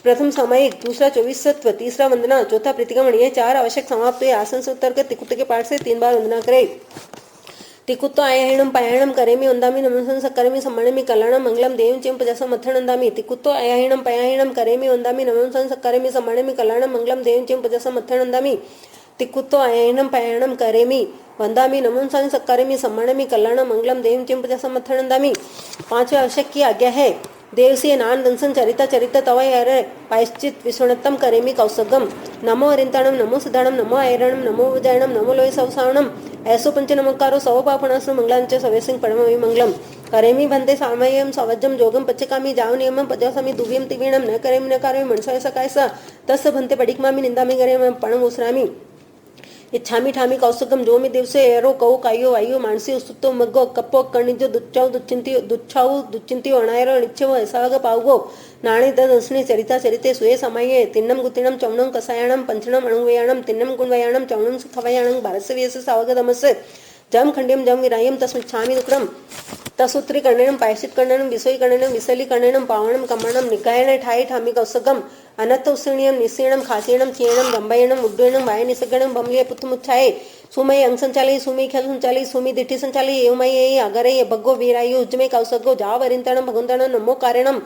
प्रथम सामायिक, दूसरा 24 सत्व, तीसरा वंदना, चौथा प्रतिक्रमण। ये 4 आवश्यक समाप्त हुए। आसन से उतर कर तिकुत्त के पाठ से 3 बार वंदना करे। तिकुत्तो आयाहिणम पायाहिणम करेमि वंदामि नमः सक्करेमि सम्मानमि कल्याणम मंगलम देवं चेम पजसम मत्थनंदामि। तिकुत्तो आयाहिणम पायाहिणम करेमि वंदामि नमः सक्करेमि सम्मानमि कल्याणम मंगलम देवं चेम पजसम मत्थनंदामि। तिकुत्तो आयाहिणम पायाहिणम करेमि वंदामि नमः सक्करेमि सम्मानमि कल्याणम मंगलम देवं चेम पजसम मत्थनंदामि। 5वें आवश्यक की आज्ञा है। देवसी नान दंसन चरिता चरित तवयर पायश्चित विष्णुत्तम करेमि कौसगम। नमो अरिंताणम नमो सिद्धाणम नमो ऐरणम नमो उजायणम नमो लोय सवसाणम। ऐसो पंच नमकारो सवपापणास मंगलांच सवेसिंग परमवि मंगलम। करेमि बंदे सामयम सवज्जम जोगम पच्चकामि जाव नियमम पजसमि दुव्यम तिवीणम न करेमि न कार्य मनसा सकायसा तस्य भंते पडिकमामि निंदामि करेमि पणम उसरामि। इच्छामि ठामि कौसुकम जोमि दिवसे एरो कौ कायो वायु मानसी उत्सुतो मग्गो कप्पो कणिजो दुच्छाऊ दुच्चिंतियो अणायरो निच्छवो ऐसाग पावगो नाणे दंसने चरिता चरिते सुये समाये तिन्नम गुतिणम चौणम कसायाणम पंचणम अणुवयाणम तिन्नम गुणवयाणम चौणम सुखवयाणम भारसव्यस सावगदमस जम खंडियम जम विरायम तस्मिच्छामि दुक्रम तसूत्री कर्णेनम पायश्चित कर्णेनम विसोई कर्णेनम विसली कर्णेनम पावणम कमणम निगायण ठाई ठामि कौसगम अनत्त उसीणियम निसीणम खासीणम चीणम दंबयणम उड्डयणम वाय निसगणम बमलिय पुत्तमुच्छाये सुमय अंग संचाली सुमी खेल संचाली सुमी दिठी संचाली एवमय अगरय भग्गो वीरायु उज्जमे कौसगो जाव अरिंतणम भगुंतणम नमो कारणम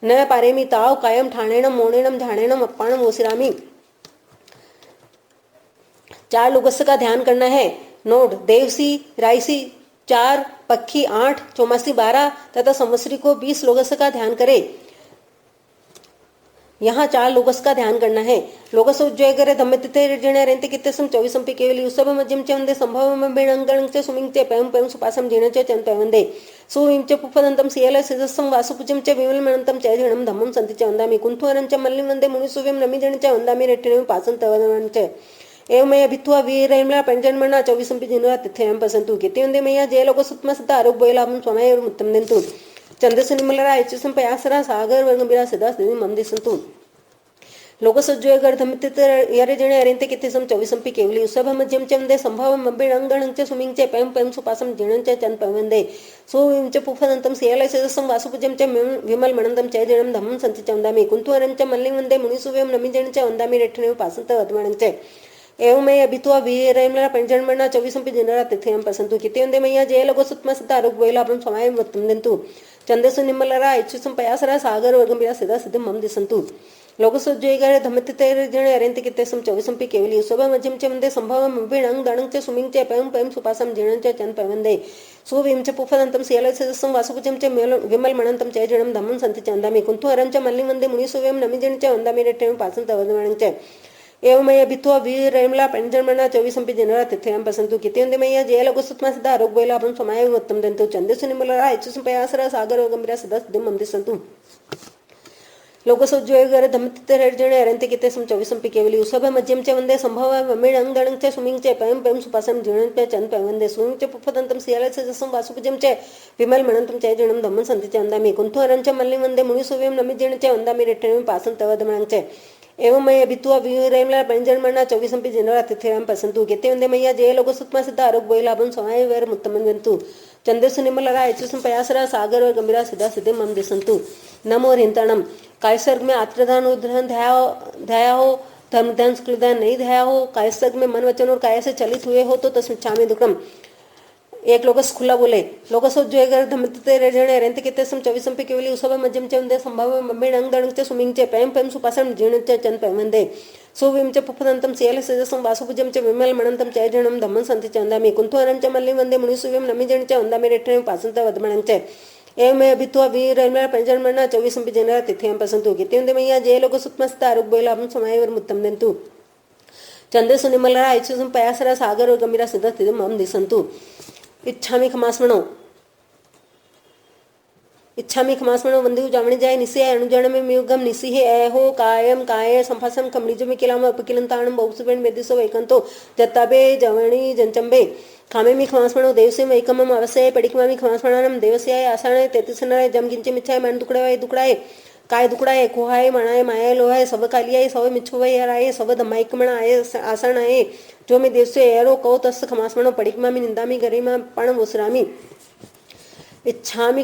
न पारेमि ताव कायम ठाणेणम मोणेणम झाणेणम अप्पाणम ओसिरामि। 4 लोगस का ध्यान करना है। नोट, देवसी रायसी 4, पक्खी 8, चौमासी 12 तथा संवत्सरी को 20 लोगस का ध्यान करे। यहाँ 4 लोगस का ध्यान करना है। लोगस उज्जयगरे धम्मतिते जणे रेंते कित्तेसम 24 केवली उसब मध्यम च वंदे संभवम बेणंगणं च सुमिं च पयं पयं सुपासम जीण च चन पयवंदे सुविं च पुफदंतं सियल सिजस्सं वासुपुजं च विमलमणंतं च जणं धम्मं संति च वंदामि कुंथुवरं च मल्लिं वंदे मुनिसुविं नमि जण च वंदामि रेट्टिनं पासं तवदनं च एवमय भित्वा वीरैमला पंचन्मणा 24 जिनवा तिथ्यं पसंतु किति वंदे मैया जय लोग सुत्म सदा आरोग्य बोयलाभं स्वमय मुत्तम देंतु चंदस निमलरा ऐचसं पयासरा सागर वर्गंबिरा सदा स्थिति मम दिसंतु लोकसज्जोयगर धमित यरे जणे अरेंते कित्तेसम 24 केवली उसभ मध्यम च वंदे संभवम मब्बिणंगणं च सुमिं च पयं पयं सुपासं जीणं च चन पयवंदे सुविं च पुफदन्तं सियलयसदसं वासुपुजं च विमलमणन्तं च जणं धम्मं संति च वंदामि कुंथुवरं च मल्लिं वंदे मुनिसुव्यं नमि जण च वंदामि रेट्ठिनं पासंत वदमणं च एवमय अभित्वा वीरैमला पंचन्मणा 24 जिनरा तिथ्यं पसंतु किति वंदे मैया जय लोग सुत्म सदा आरोग्य बोयलाभं स्वमय मुत्तम देंतु चंदसु निमलरा ऐचसं पयासरा सागर वर्गंबिरा सदा सिद्धं मम दिसंतु लोकसज्जयगर धमतिते जणे अरेंते कित्तेसम 24 केवली उसभ मध्यम च वंदे संभवम मब्बिणं दणं च सुमिं च पयं पयं सुपासं जीणं च चन पयवंदे सुविं च पुफदन्तं सियलसदसं वासुपुजं च विमलमणन्तं च जणं धम्मं संति च वंदामि कुंथुवरं च मल्लिं वंदे मुनिसुव्यं नमि जण च वंदामि रेट्ठिनं पासं तवदमणं च एवमय भित्वा वीरैमला पंचन्मणा 24 जिनरा तिथ्यं पसंतु किति वंदे मैया जय लोग सुत्म सदा आरोग्य बोयलाभं स्वमय मुत्तम देंतु चंदसु निमलरा ऐचसं पयासरा सागर वर्गंबिरा सदा सिद्धं मम दिसंतु लोकसज्जोयगर धम्मतिते जणे अरेंते कित्तेसम 24 केवली उसभ मध्यम च वंदे संभवम मब्बिणं च सुमिं च पयं पयं सुपासं जीणं च चन पयवंदे सुमिं च पुफदन्तं सियलसदसं वासुपुजं च विमलमणन्तं च जणं धम्मं संति च वंदामि कुंथुवरं च मल्लिं वंदे मुनिसुव्यं नमि जण च वंदामि रेट्ठिनं पासं तवदमणं च एवमय भित्वा वीरैमला पंचन्मणा 24 जिनरा तिथ्यं पसंतु किति वंदे मैया जय लोग सुत्म सदा आरोग्य बोयलाभं स्वमय वर मुत्तमं देंतु चंदसु निमलरा ऐचसं पयासरा सागर वर्गंबिरा सदा सिद्धं मम दिसंतु नमो अरिंताणम कायसर्ग में आत्मदान उदाहरण ध्याया हो धर्मदान शुक्लदान नहीं ध्याया हो कायसर्ग में मन वचन और काया से चलित हुए हो तो तस्मिच्छामि दुक्रम। एक लोकस खुला बोले लोकस उज्जयगर धम्मतिते जणे अरेंते कित्तेसम 24 केवली उसभ मध्यम च वंदे संभवम मब्बिणं दणं च सुमिं च पयं पयं सुपासं जीणं च चन पयवंदे सुविं च पुफदन्तं सियलसदसं वासुपुजं च विमलमणन्तं च जणं धम्मं संति च वंदामि कुंथुवरं च मल्लिं वंदे मुनिसुव्यं नमि जण च वंदामि रेट्ठिनं पासं तवदमणं च एवमय भित्वा वीरैमला पंचन्मणा 24 जिनरा तिथ्यं पसंतु किति वंदे मैया जय लोग सुत्म सदा आरोग्य बोयलाभं स्वमय वर मुत्तम देंतु चंदसु निमलरा ऐचसं पयासरा सागर वर्गंबिरा सदा स्थितं मम दिसंतु इच्छामि खमास्मणो वंदे जामणि जाय निसे अनुजण में म्युगम निसी है ऐहो कायम काय संफासम कमलिजो में किलाम अपकिलंताणम बहुसुबेन वेदिसो वैकंतो जत्ताबे जवणी जंचंबे खामे मी खमास्मणो देवसे वैकमम अवश्य पडिकमामी खमास्मणानम देवस्याय आसाणे तेतिसनाय जम गिंचे मिच्छाय मन दुकड़ाय काय दुकड़ाय कोहाय मणाय माया लोहाय सब कालियाय सब मिच्छुवय हराय सब धमाइकमण आय आसण आय जो मैं देवसे एरो कौ तस् खमास्मणो पडिकमामी निंदामी गरिमा पण वसरामी इच्छामि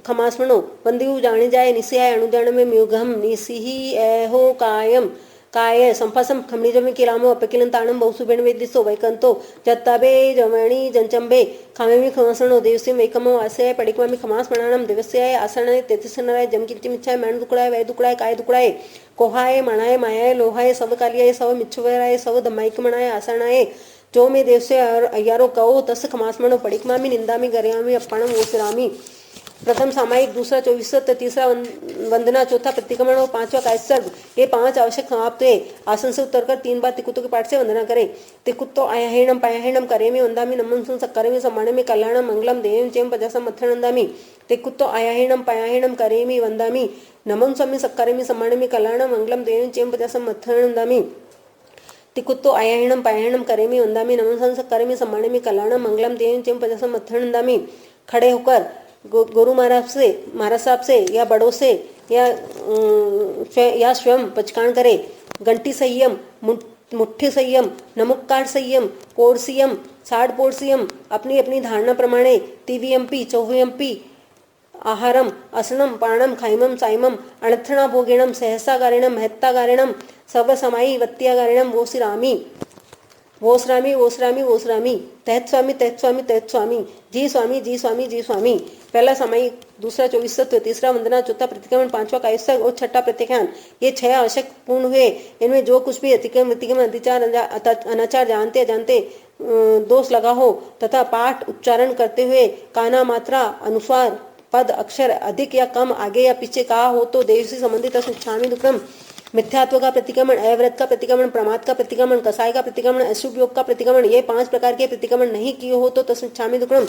खमास्मणो वंदियु जाने जाए निस्याय अणुजान में म्युगम निसिहि एहो कायम काय संफासम खमणीजमी किरामो अपकिलन ताणम बहुसुबेण वेदिसो वैकंतो जत्ताबे जमणी जंचंबे खामेमी खमासणो देवसे वैकमो आसे पडिकमामी खमास्मणानम दिवस्याय आसणाय तेतिसनराय जमकिचिमिच्छाय मैण दुकड़ाय वै दुकड़ाय काय दुकड़ाय कोहाय मणाय मायाय लोहाय सब कालियाय सब मिच्छुवराय सब दमाइकमणाय आसणाय जो मे देवसे अय्यारो कहो तस खमास्मणो पडिकमामी निंदामी गर्यामी अप्पाणम ओसरामी प्रथम सामायिक, दूसरा 24, तीसरा वंदना, चौथा प्रतिक्रमण और पांचवा कायसर्ग, ये 5 आवश्यक समाप्त हुए। आसन से उतरकर 3 बार तिकुत्तो के पाठ से वंदना करें। तिकुत्तो आयाहेणम पायाहेणम करेमी वंदामी नमन सक्करेमी सम्मानमी कल्याणम मंगलम देवम चेम पजासम मत्थनंदामी तिकुत्तो आयाहेणम पायाहेणम करेमी वंदामी नमन स्वामी सक्करेमी सम्मानमी कल्याणम मंगलम देवम चेम पजासम मत्थनंदामी तिकुत्तो आयाहेणम पायाहेणम करेमी वंदामी नमन सक्करेमी सम्मानमी कल्याणम मंगलम देवम चेम पजासम मत्थनंदामी। खड़े होकर गुरु महाराज साहब से या बड़ों से या स्वयं पचकान करे। घंटी संयम, मुठ्ठी संयम, नमुक्कार संयम, कोर्सियम, साडपोर्सियम अपनी अपनी धारणा प्रमाणे तिवियंपी चौहयंपी आहारम असनम पाणम खाइमम साइमम अणथणा भोगेणम सहसा गारिणम महत्ता गारिणम सर्वसमाई वत्तिया गारिणम वोसिरामी वोसरामी वोसरामी वोसरामी तहत स्वामी तहत स्वामी तहत स्वामी जी स्वामी जी स्वामी जी स्वामी। पहला सामायिक, दूसरा 24 तत्व, तीसरा वंदना, चौथा प्रतिक्रमण, पांचवा कायसर्ग और छठा प्रत्याख्यान, ये 6 आवश्यक पूर्ण हुए। इनमें जो कुछ भी अतिक्रमण अतिचार अनाचार जानते अजानते दोष लगा हो तथा पाठ उच्चारण करते हुए काना मात्रा अनुस्वार पद अक्षर अधिक या कम आगे या पीछे कहा हो तो देव से संबंधित स्वामी दुक्रम मिथ्यात्व का प्रतिक्रमण, अव्रत का प्रतिक्रमण, प्रमाद का प्रतिक्रमण, कसाय का प्रतिक्रमण, अशुभ योग का प्रतिक्रमण, ये 5 प्रकार के प्रतिक्रमण नहीं किए हो तो तस्मिच्छामि दुक्रम।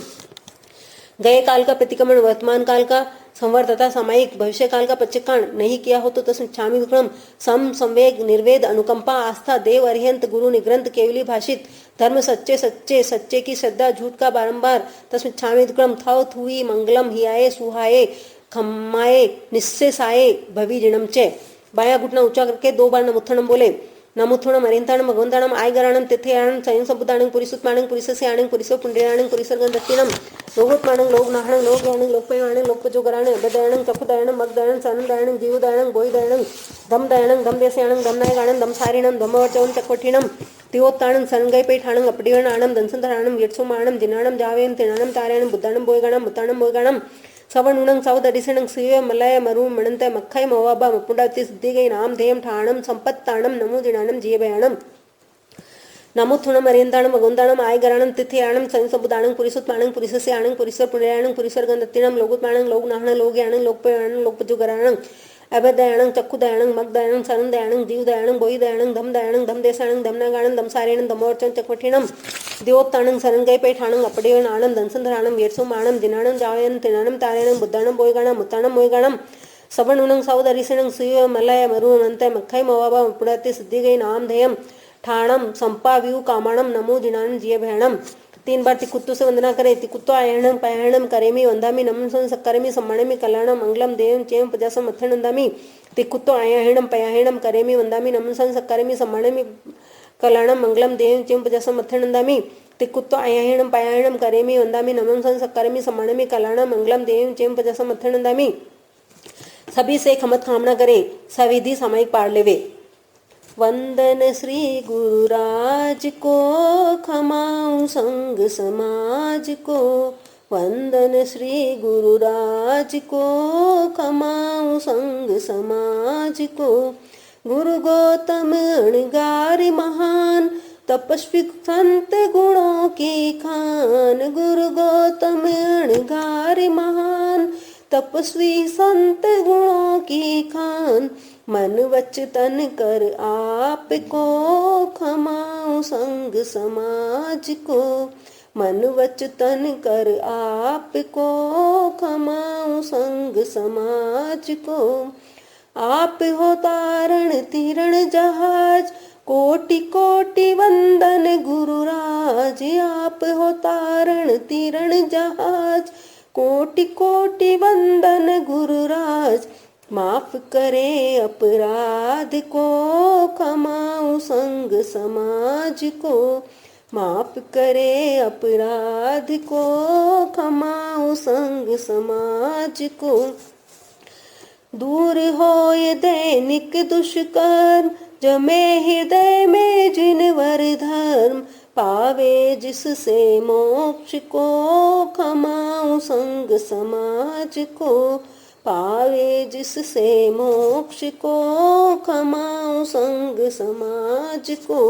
गए काल का प्रतिक्रमण, वर्तमान काल का संवर तथा सामायिक, भविष्य काल का प्रत्यक्षण नहीं किया हो तो तस्मिच्छामि दुक्रम। सम संवेग निर्वेद अनुकंपा आस्था देव अरिहंत गुरु निग्रंथ केवली भाषित धर्म सच्चे सच्चे सच्चे की श्रद्धा झूठ का बारंबार तस्मिच्छामि दुक्रम। थव थुई मंगलम हियाए सुहाए खम्माए निस्सेसाए भवि ऋणम चे। बाया घुटना ऊंचा करके 2 बार नमुत्थणम बोले। नमुत्थणम अरिहंताणम भगवंताणम आयगराणम तिथयाणम स्वयं सबुदाणम पुरिसुत्माणम पुरिसस्याणम पुरिसो पुंडराणम पुरिसर्गंदत्तिनम लोगोत्माणम लोगनाहणम लोगयाणम लोकपयाणम लोकपजोगराणम अभदायणम चक्षुदायणम मगदायणम सनदायणम जीवदायणम गोयदायणम धमदायणम धमदेशयाणम धमनायगाणम धमसारिणम धमवर्चवम चक्वठिणम तिवोत्ताणम सनगैपेठाणम अपडिवणाणम दंसंधराणम यट्सुमाणम जिनाणम जावेम तिणाणम तारयाणम बुद्धाणम बोयगाणम मुत्ताणम बोयगाणम सवनुणं सवदरिसणं सीय मलय मरु मणंत मक्खय मवाबा मपुडाति सिद्धिगै नाम धेयम ठाणम संपत्ताणम नमो दिनाणम जीवयाणम नमुत्थुणम अरियंताणम भगवंताणम आयगराणम तिथयाणम संसबुदाणं पुरिसुत्माणं पुरिसस्याणं पुरिसर पुण्ययाणं पुरिसर्गंदत्तिणं लोगुत्माणं लोगनाहणं लोगयाणं लोकपयाणं लोकपजुगराणं अभदायणं चक्षुदायणं मगदायणं सनदायणं जीवदायणं बोयदायणं धमदायणं धमदेशाणं धमनागाणं धमसारेणं धमवर्चन चक्वठिणं दिवोत्ताणं सनगैपेठाणं अपडिवणाणं दंसंधराणं यट्सुमाणं जिनाणं जावयं तिणाणं तारयाणं बुद्धाणं बोयगाणं मुत्ताणं बोयगाणं सवनुणं सवदरिसणं सीय मलय मरु मणंत मक्खय मवाबा मपुडाति सिद्धिगै नाम धेयम ठाणम संपाव्यू कामाणम नमो दिनाणं जीवयाणम। 3 बार तिकुत्तो से वंदना करें। तिकुत्तो आयणम पायणम करेमी वंदामी नमन सक्करेमी सम्मानमी कल्याणम मंगलम देवम चेम पजासम मत्थनंदामी तिकुत्तो आयणम पायणम करेमी वंदामी नमन सक्करेमी सम्मानमी कल्याणम मंगलम देवम चेम पजासम मत्थनंदामी तिकुत्तो आयणम पायणम करेमी वंदामी नमन सक्करेमी सम्मानमी कल्याणम मंगलम देवम चेम पजासम मत्थनंदामी। सभी से खमत कामना करे। सविधि सामायिक पाठ लेवे। वंदन श्री गुरुराज को खमाऊं संग समाज को वंदन श्री गुरुराज को खमाऊं संग समाज को गुरु गौतम अणगारी महान तपस्वी संत गुणों की खान गुरु गौतम अणगारी महान तपस्वी संत गुणों की खान मन वच तन कर आप को खमाऊं संग समाज को मन वच तन कर आप को खमाऊं संग समाज को आप हो तारण तीरण जहाज कोटि कोटि वंदन गुरुराज आप हो तारण तीरण जहाज कोटि कोटि वंदन गुरुराज माफ करे अपराध को खमाऊं संग समाज को माफ करे अपराध को खमाऊं संग समाज को। दूर होय दैनिक दुष्कर्म, जमे हृदय में जिनवर धर्म, पावे जिससे मोक्ष को, खमाऊं संग समाज को। पावे जिससे मोक्ष को, खमाऊं संग समाज को।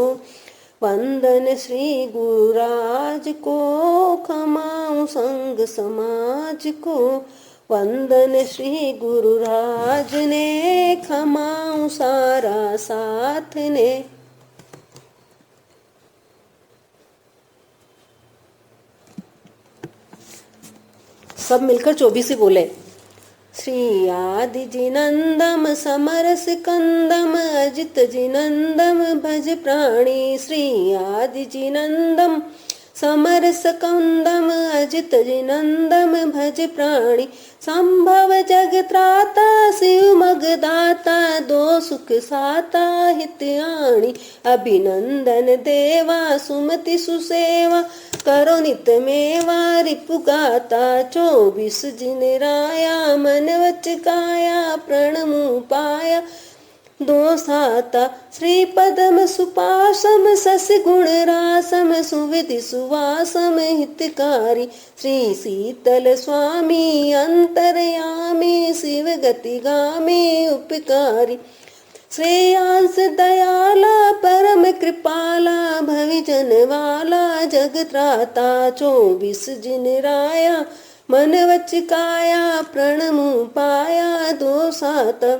वंदन श्री गुरुराज को, खमाऊं संग समाज को। वंदन श्री गुरुराज ने, खमाऊं सारा साथ ने। सब मिलकर 24 बोले। श्री आदि जिनंदम समरस कंदम, अजित जिनंदम भज प्राणी। श्री आदि जिनंदम समरस कंदम, अजित जिनंदम भज प्राणी। संभव जग त्राता, शिव मगदाता, दो सुख साता हित आणी। अभिनंदन देवा, सुमति सुसेवा, करो नित मेवा रिपुगाता। 24 जिन राया, मन वच काया, प्रणमु पाया दो साता। श्री पदम सुपासम, सस गुण रासम, सुविधि सुवासम हितकारी। श्री शीतल स्वामी अंतरयामी, शिव गति गामी उपकारी। श्रेयांस दयाला परम कृपाला, भविजन वाला जग त्राता। 24 जिन राया, मन वच काया, प्रणमु पाया दो साता।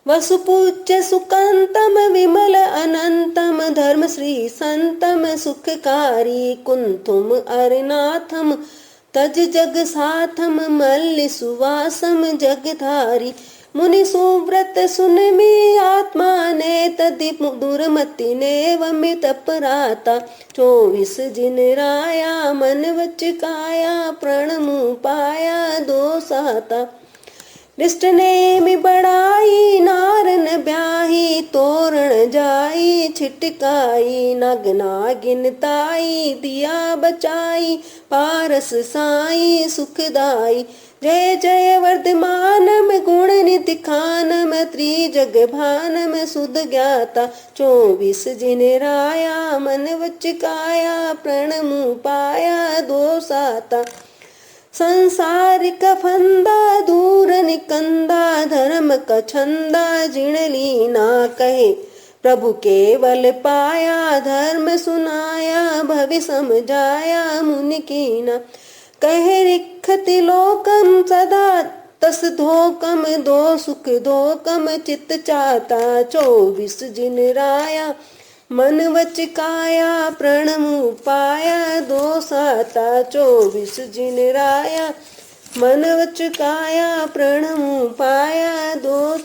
वसुपूज्य सुकांतम, विमल अनंतम, धर्म श्री संतम सुखकारी। कुंतुम अरनाथम, तज जग साथम, मल्लि सुवासम जगधारी। मुनि सुव्रत सुनमी आत्मा ने, तदि दुर्मति ने वमित अपराता। 24 जिन राया, मन वच काया, प्रणमु पाया दो साता। रिष्ट नेमि बड़ाई, नारन ब्याही, तोरण जाई छिटकाई। नग नागिन ताई, दिया बचाई, पारस साई सुखदाई। जय जय वर्धमानम, गुण निधि खानम, त्रिजग भानम सुध ज्ञाता। 24 जिन राया, मन वच काया, प्रणमु पाया दो साता। संसारिक फंदा दूर निकंदा, धर्म का छंदा जिण लीना। कहे प्रभु केवल पाया, धर्म सुनाया, भवि समझाया मुनि कीना। कहे रिखति लोकम सदा, तस धोकम दो सुख धोकम चित चाहता। 24 जिन राया, मन वच काया, प्रणमु पाया दो साता। 24 जिन राया, मन वच काया, प्रणमु पाया दो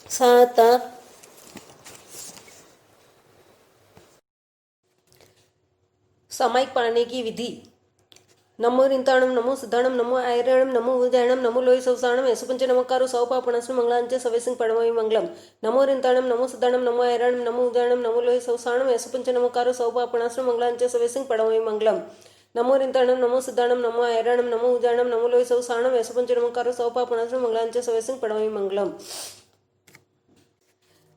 साता। सामायिक पढ़ने की विधि। नमो रिंताणम, नमो सिद्धाणम, नमो आयरणम, नमो उदयणम, नमो लोय सवसाणम, यशुपंच नमकारो सौपापणस्म मंगलांच सवेसिंग पडमयि मंगलम। नमो रिंताणम, नमो सिद्धाणम, नमो आयरणम, नमो उदयणम, नमो लोय सवसाणम, यशुपंच नमकारो सौपापणस्म मंगलांच सवेसिंग पडमयि मंगलम। नमो रिंताणम, नमो सिद्धाणम, नमो आयरणम, नमो उदयणम, नमो लोय सवसाणम, यशुपंच नमकारो सौपापणस्म मंगलांच सवेसिंग पडमयि मंगलम।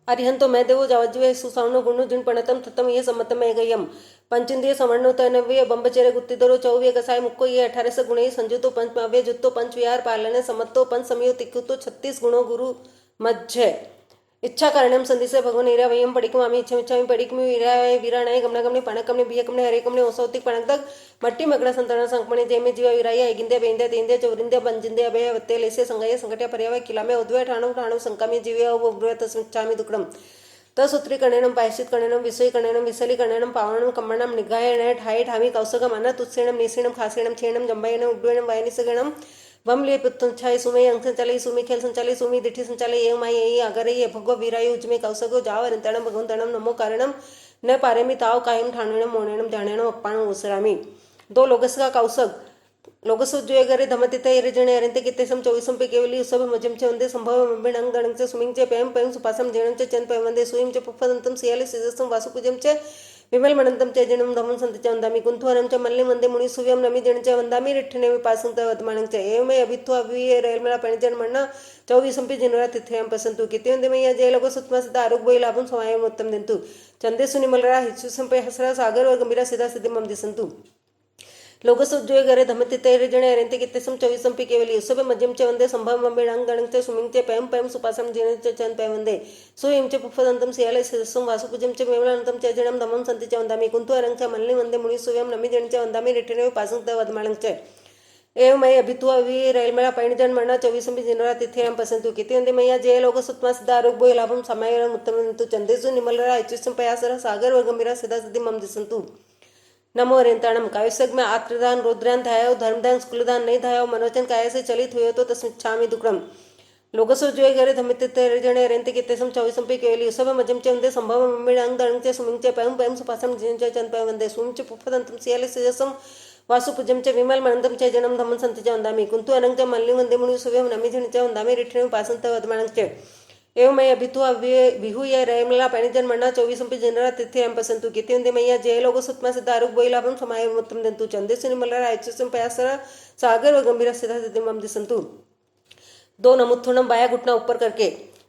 अरिहंतो मैं देवो जावज्वे सुसावनो गुणो जिन पणतम ततम ये सम्मतमय गयम। पंचेंद्रिय सवर्णो तनव्य बंबचेरे गुत्तिधरो चौव्य कसाय मुक्को ये 18 गुणे संजुतो पंच अव्य जुत्तो पंच विहार पालने समत्तो पंच समयो तिक्कुतो 36 गुणो गुरु मध्य। इच्छा कारणम संदिसे भगवान इरा वयम पडिकमामी इच्छामि पडिकमि विराय विराणाय गमनागमने पणकमने बियकमने हरेकमने ओसौतिक पणकदक मट्टी मगड़ा संतरण संकमणे जेमे जीवा विराय ऐगिंदे बेंदे तेंदे चौरिंदे पंजिंदे अभय वत्ते लेसे संगय संकट्या पर्यावय किलामे उद्वय ठाणु ठाणु संकामी जीवे उग्रय तस्मिच्छामि दुक्कडम तसूत्रीकरणेनं पायश्चित्करणेनं विषयीकरणेनं विसलीकरणेनं पावनं कम्मणं निगायणे ठाई ठामी कौसगम अनतुत्सेणं निसीणं खासेणं छेणं जंबायनं उड्डयनं वायनिसगणं वमले पुत्तंछाय सुमे अंकंचालय सुमी खेल संचालय सुमी दिठी संचालय एव माई एई अगरे ये भगव वीरायु उजमे कौसगो जावरंतणं भगवंतणं नमो कारणं न पारेमि ताव कायम ठाणुणं मोणेणं जाणेणं अप्पाणं उसरामी। 2 लोगसका कौसग लोगसुज्जोयगरे धमतिते इरजणे अरिंते कितेसम 24 पे केवली उसब मजमचे वंदे संभव मंबिणं गणंचे सुमिंचे पेम पेम सुपासम जेणंचे चन पे वंदे सुइमचे पुफदंतम सियाले सिजसम वासुपूजमचे विमलमणन्तं च जनं धमं सन्ति च वन्दामि कुन्थुवनं च मल्लिं वन्दे मुनिसूव्यं नमिदिनं च वन्दामि रिठ्ठने विपासं च वदमानं च एवमे अभित्वा अभिये रेल्मला पणिजन्मण्ण चौवीसंपि जनरा तिथ्यं पसन्तु कीर्तिवन्दे मय्या जयलोक सुत्मसदा आरोग्य लाभं समायं उत्तम दिन्तु चंदेसु निमलरा हिच्युसंपे हसरा सागर व गंभीरा सिदा सिद्धि मम दिसन्तु लोकसोज्जोय गरे धमति तैरे जणे अरेंते कितेसम चौवीसंपि केवली उसबे मध्यम च वंदे संभव मम्बेडांग गणंग च सुमिंग च पैम पैम सुपासम जिने च चन पै वंदे सुयं च पुफदंतम सियाले ससम वासुपुजम च मेवलांतम च जणम धमम संति च वंदामि कुंतु अरंग च मल्लि वंदे मुनि सुयम नमि जण च वंदामि रिठने पासंग त वदमाणंग च एव मय अभित्वा वि रैलमेळा पैणजन मणा चौवीसंपि जिनरा तिथ्यं पसंतु किति वंदे मय्या जय लोक सुत्मा सिद्धा आरोग्य लाभम समायरम उत्तमंतु चंदेसु निमलरा इच्छुसम पयासरा सागर व गंभीरा सदा सिद्धि मम दिसंतु नमो रेंताणम काव्यसग्म आत्रदान रुद्रान धायो धर्मदान स्कुलदान नहीं धायो मनोचन काय से चलित हुए तो तस्मिच्छामि दुक्रम लोकसो जोय गरे धमित तेरे जणे रेंते कितेसम चौवीसंपि केवली सब मजम च वंदे संभव मम्मिडांग दणंग च सुमिंग च पैम पैम सुपासम जिन च चन पै वंदे सुम च पुफदंतम सियाले सजसम वासुपुजम च विमल मणंतम च जनम धमन संति च वंदामि कुंतु अनंग च मल्लि वंदे मुनि सुव्यम नमि जण च वंदामि रिठने पासंत वदमाणंग च एवं मैं अभित्वा विहूय रैमला पैणिजन मण्णा चौवीसंपि जनरा तिथ्यं पसंतु कीर्ति वंदे मय्या जय लोक सुत्मा सिद्धा आरोग्य लाभं समायं उत्तम दंतु चंदेसु निमलरा इच्छुसम पयासरा सागर व गंभीरा सिद्धा सिद्धि मम दिसंतु दो नमुत्थुणम बाया घुटना ऊपर करके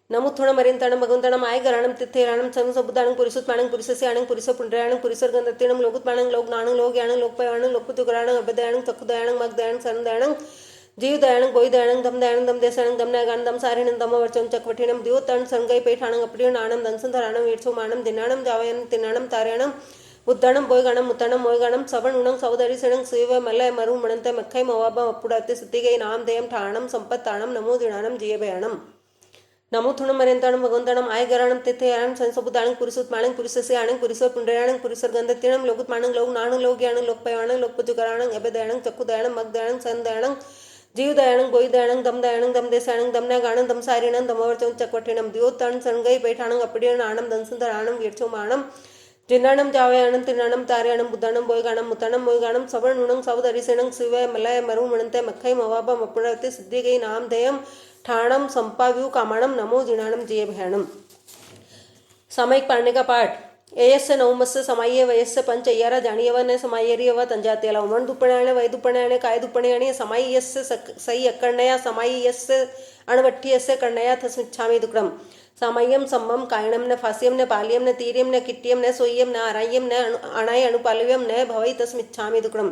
नमुत्थुणम अरिंताणम भगवंताणम आय गराणम तिथेराणम संग सबुदाणं पुरिसुत्माणं पुरिससे आणं पुरिस पुंडराणं पुरिसर गंधत्तिणं लोकुत्माणं लोक नाणं लोक याणं लोकपयाणं लोकपुतुकराणं अभ्यदयाणं चक्षुदयाणं मगदयाणं सरंदयाणं जीव दयाणं गोई दयाणं धम दयाणं दम देसाणं दम नागाणं दम सारिणं दम वर्चन चक्वठिणं दिव तण संगई पेठाणं अपडिणं आणं दंसंधराणं वीरसो माणं दिनाणं जावयनं तिनाणं तार्याणं उद्दाणं बोयगाणं मुत्ताणं मोयगाणं सवण उणं सवदरी सणं सेव मलय मरु मणंत मक्खै मवाबं अप्पुडत्ते सिद्धिगै नाम देयं ठाणं संपत्ताणं नमो दिणाणं जियभयाणं नमो थुणं मरेंताणं भगवंताणं आय गराणं तिथेराणं संसबुदाणं पुरिसुत्माणं पुरिससे आणं पुरिसर पुंडराणं पुरिसर गंधत्तिणं लोकुत्माणं लोक नाणं लोक याणं लोकपयाणं लोकपुतुकराणं अभ्यदयाणं चक्षुदयाणं मगदयाणं सरंदयाणं जीव दयाणं गोई दयाणं दम देसाणं दम नागाणं दम सारिणं दमवर्चन चक्वठिणं दिव तण सणगई पेठाणं अपडिणं आणं दंसंधराणं वीरचो माणं जिन्नाणं जावयाणं तिनाणं तार्याणं बुद्धाणं बोयगाणं मुत्ताणं मोयगाणं सवण उणं सवदरिसेणं शिवय मलय मरु मणंत मक्खै मवाबं अप्पुडत्ते सिद्धिगै नाम देयं ठाणं संपाव्यू कामाणं नमो जिणाणं जियभयाणं सामयिक पढ़ने का पाठ एयस्य नवमस्य समाये वयस्य पंच अय्यारा जाणीयव न समायरियव तंजातेला उमण दुप्पण्याने वय दुप्पण्याने काय दुप्पण्याने समायस्य सई अकर्णया समायस्य अणवठ्ठीयस्य कर्णया तस्मिच्छामि दुक्रम सामय्यम सम्मम कायणम न फास्यम न पाल्यम न तीर्यम न किट्यम न सोय्यम न आराय्यम न अणाय अणुपाल्यम न भवई तस्मिच्छामि दुक्रम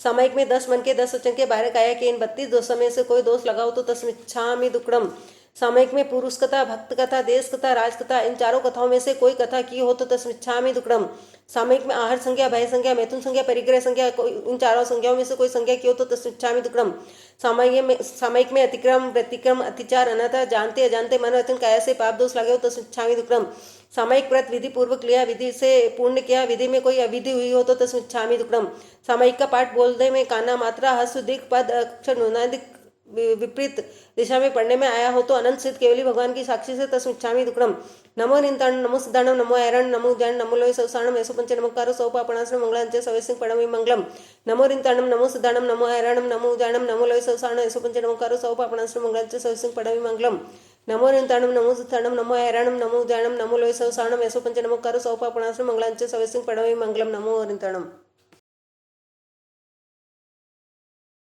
सामयिक में 10 मन के 10 वचन के 12 काया के इन 32 दोषों में से कोई दोष लगाओ तो तस्मिच्छामि दुक्रम सामयिक में पुरुष कथा भक्त कथा देश कथा राज कथा इन चारों कथाओं में से कोई कथा की हो तो तस्मिच्छामि दुक्रम सामयिक में आहर संज्ञा भय संज्ञा मैथुन संज्ञा परिग्रह संज्ञा इन चारों संज्ञाओं में से कोई संज्ञा की हो तो तस्मिच्छामि दुक्रम सामयिक में अतिक्रम व्यतिक्रम अतिचार अनाथा जानते अजानते मन वचन काया से पाप दोष लगे हो तस्मिच्छामि दुक्रम सामयिक व्रत विधि पूर्वक लिया विधि से पूर्ण किया विधि में कोई अविधि हुई हो तो तस्मिच्छामि दुक्रम सामयिक का पाठ बोलने में काना मात्रा हस्त दिक पद अक्षर नुनादिक विपरीत दिशा में पढ़ने में आया हो तो अनंत सिद्ध केवली भगवान की साक्षी से तस्मिच्छामि दुक्रम नमो निंताणं नमो सिद्धाणं नमो ऐरणं नमो ज्ञान नमो लोय सवसाणं ऐसो पंच नमोकारो सौपापणासनं मंगलांचे सवेसिंग पडमि मंगलम नमो निंताणं नमो सिद्धाणं नमो ऐरणं नमो ज्ञानं नमो लोय सवसाणं ऐसो पंच नमोकारो सौपापणासनं मंगलांचे सवेसिंग पडमि मंगलम नमो निंताणं नमो सिद्धाणं नमो ऐरणं नमो ज्ञानं नमो लोय सवसाणं ऐसो पंच नमोकारो सौपापणासनं मंगलांचे सवेसिंग पडमि मंगलम नमो निंताणं।